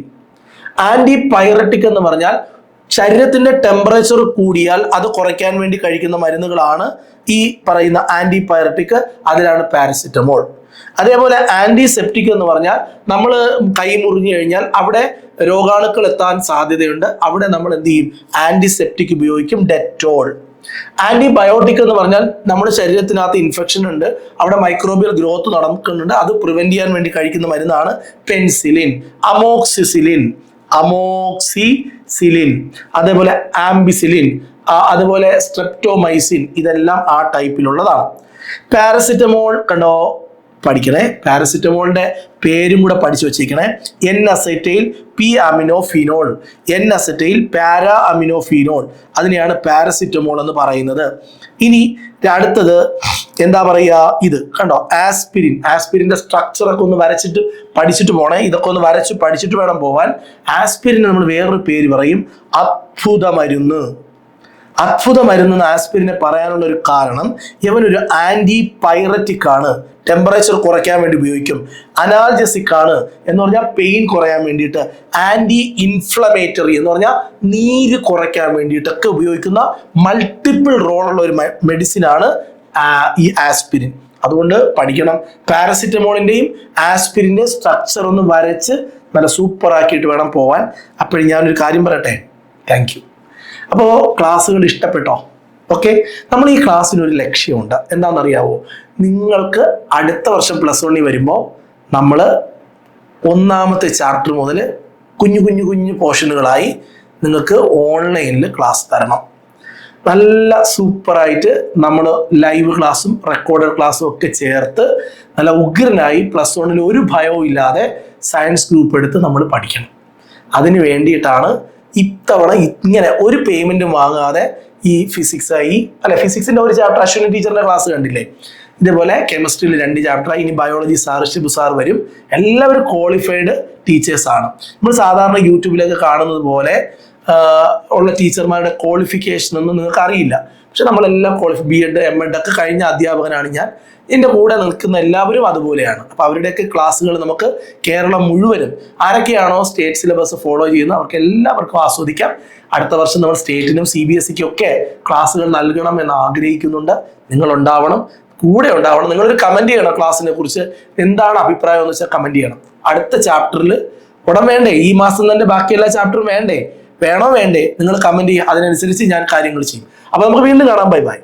ആന്റിപൈററ്റിക് എന്ന് പറഞ്ഞാൽ ശരീരത്തിന്റെ ടെമ്പറേച്ചർ കൂടിയാൽ അത് കുറയ്ക്കാൻ വേണ്ടി കഴിക്കുന്ന മരുന്നുകളാണ് ഈ പറയുന്ന ആന്റിപൈററ്റിക്. അതിലാണ് പാരസിറ്റമോൾ. അതേപോലെ ആന്റിസെപ്റ്റിക് എന്ന് പറഞ്ഞാൽ നമ്മൾ കൈ മുറിഞ്ഞു കഴിഞ്ഞാൽ അവിടെ രോഗാണുക്കൾ എത്താൻ സാധ്യതയുണ്ട്, അവിടെ നമ്മൾ എന്ത് ചെയ്യും? ആന്റിസെപ്റ്റിക് ഉപയോഗിക്കും, ഡെറ്റോൾ. ആന്റിബയോട്ടിക് എന്ന് പറഞ്ഞാൽ നമ്മുടെ ശരീരത്തിനകത്ത് ഇൻഫെക്ഷൻ ഉണ്ട്, അവിടെ മൈക്രോബിയൽ ഗ്രോത്ത് നടക്കുന്നുണ്ട്, അത് പ്രിവെന്റ് ചെയ്യാൻ വേണ്ടി കഴിക്കുന്ന മരുന്നാണ് പെൻസിലിൻ. അമോക്സിസിലിൻ, അതേപോലെ ആംബിസിലിൻ, അതുപോലെ സ്ട്രെപ്റ്റോമൈസിൻ, ഇതെല്ലാം ആ ടൈപ്പിലുള്ളതാണ്. പാരസിറ്റമോൾ കണ്ടോ, പഠിക്കണേ. പാരസിറ്റമോളിന്റെ പേരും കൂടെ പഠിച്ചു വെച്ചിരിക്കണേ. N-അസറ്റൈൽ P-അമിനോഫിനോൾ, N-അസറ്റൈൽ പാരാ അമിനോഫിനോൾ, അതിനെയാണ് പാരസിറ്റമോൾ എന്ന് പറയുന്നത്. ഇനി അടുത്തത് എന്താ പറയുക? ഇത് കണ്ടോ, ആസ്പിരിൻ. ആസ്പിരിന്റെ സ്ട്രക്ചർ ഒക്കെ ഒന്ന് വരച്ചിട്ട് പഠിച്ചിട്ട് പോണേ. ഇതൊക്കെ ഒന്ന് വരച്ച് പഠിച്ചിട്ട് വേണം പോവാൻ. ആസ്പിരിന് നമ്മൾ വേറൊരു പേര് പറയും, അത്ഭുത മരുന്ന്. അത്ഭുത മരുന്ന് ആസ്പിരിനെ പറയാനുള്ള ഒരു കാരണം, ഇവനൊരു ആന്റിപൈററ്റിക് ആണ്, ടെമ്പറേച്ചർ കുറയ്ക്കാൻ വേണ്ടി ഉപയോഗിക്കും. അനാൽജസിക് ആണ് എന്ന് പറഞ്ഞാൽ പെയിൻ കുറയാൻ വേണ്ടിയിട്ട്. ആന്റി ഇൻഫ്ലമേറ്ററി എന്ന് പറഞ്ഞാൽ നീര് കുറയ്ക്കാൻ വേണ്ടിയിട്ടൊക്കെ ഉപയോഗിക്കുന്ന മൾട്ടിപ്പിൾ റോളുള്ള ഒരു മെഡിസിൻ ആണ് ഈ ആസ്പിരിൻ. അതുകൊണ്ട് പഠിക്കണം. പാരസിറ്റമോളിന്റെയും ആസ്പിരിന്റെയും സ്ട്രക്ചർ ഒന്ന് വരച്ച് നല്ല സൂപ്പർ ആക്കിയിട്ട് വേണം പോവാൻ. അപ്പോഴും ഞാനൊരു കാര്യം പറയട്ടെ. Thank you. അപ്പോൾ ക്ലാസ്സുകൾ ഇഷ്ടപ്പെട്ടോ? ഓക്കെ. നമ്മൾ ഈ ക്ലാസ്സിന് ഒരു ലക്ഷ്യമുണ്ട്. എന്താണെന്നറിയാവോ? നിങ്ങൾക്ക് അടുത്ത വർഷം +1 വരുമ്പോൾ നമ്മൾ 1ാമത്തെ ചാപ്റ്റർ മുതൽ കുഞ്ഞു പോർഷനുകളായി നിങ്ങൾക്ക് ഓൺലൈനിൽ ക്ലാസ് തരണം. നല്ല സൂപ്പറായിട്ട് നമ്മൾ ലൈവ് ക്ലാസ്സും റെക്കോർഡഡ് ക്ലാസ്സും ഒക്കെ ചേർത്ത് നല്ല ഉഗ്രനായി +1 ഒരു ഭയവും ഇല്ലാതെ സയൻസ് ഗ്രൂപ്പ് എടുത്ത് നമ്മൾ പഠിക്കണം. അതിന് വേണ്ടിയിട്ടാണ് ഇത്തവണ ഇങ്ങനെ ഒരു പേയ്മെന്റും വാങ്ങാതെ ഈ ഫിസിക്സിന്റെ ഒരു ചാപ്റ്റർ അശ്വിനി ടീച്ചറിന്റെ ക്ലാസ് കണ്ടില്ലേ? ഇതേപോലെ കെമിസ്ട്രിയിൽ 2 ചാപ്റ്റർ, ഇനി ബയോളജി ഷിബു സാർ വരും. എല്ലാവരും ക്വാളിഫൈഡ് ടീച്ചേഴ്സ് ആണ്. നമ്മൾ സാധാരണ യൂട്യൂബിലൊക്കെ കാണുന്നത് പോലെ ഉള്ള ടീച്ചർമാരുടെ ക്വാളിഫിക്കേഷൻ ഒന്നും നിങ്ങൾക്ക് അറിയില്ല. പക്ഷെ നമ്മളെല്ലാം B.Ed M.Ed ഒക്കെ കഴിഞ്ഞ അധ്യാപകനാണ് ഞാൻ. എൻ്റെ കൂടെ നിൽക്കുന്ന എല്ലാവരും അതുപോലെയാണ്. അപ്പോൾ അവരുടെയൊക്കെ ക്ലാസ്സുകൾ നമുക്ക് കേരളം മുഴുവനും ആരൊക്കെയാണോ സ്റ്റേറ്റ് സിലബസ് ഫോളോ ചെയ്യുന്നത് അവർക്ക് എല്ലാവർക്കും ആസ്വദിക്കാം. അടുത്ത വർഷം നമ്മൾ സ്റ്റേറ്റിനും CBSEക്കും ഒക്കെ ക്ലാസ്സുകൾ നൽകണം എന്ന് ആഗ്രഹിക്കുന്നുണ്ട്. നിങ്ങൾ ഉണ്ടാവണം, കൂടെ ഉണ്ടാവണം. നിങ്ങളൊരു കമന്റ് ചെയ്യണം ക്ലാസ്സിനെ കുറിച്ച്. എന്താണ് അഭിപ്രായം എന്ന് വെച്ചാൽ കമന്റ് ചെയ്യണം. അടുത്ത ചാപ്റ്ററിൽ ഉടൻ വേണ്ടേ? ഈ മാസം തന്നെ ബാക്കി എല്ലാ ചാപ്റ്ററും വേണ്ടേ? വേണോ വേണ്ടേ? നിങ്ങൾ കമന്റ് ചെയ്യുക. അതിനനുസരിച്ച് ഞാൻ കാര്യങ്ങൾ ചെയ്യും. അപ്പോൾ നമുക്ക് വീണ്ടും കാണാം. Bye bye.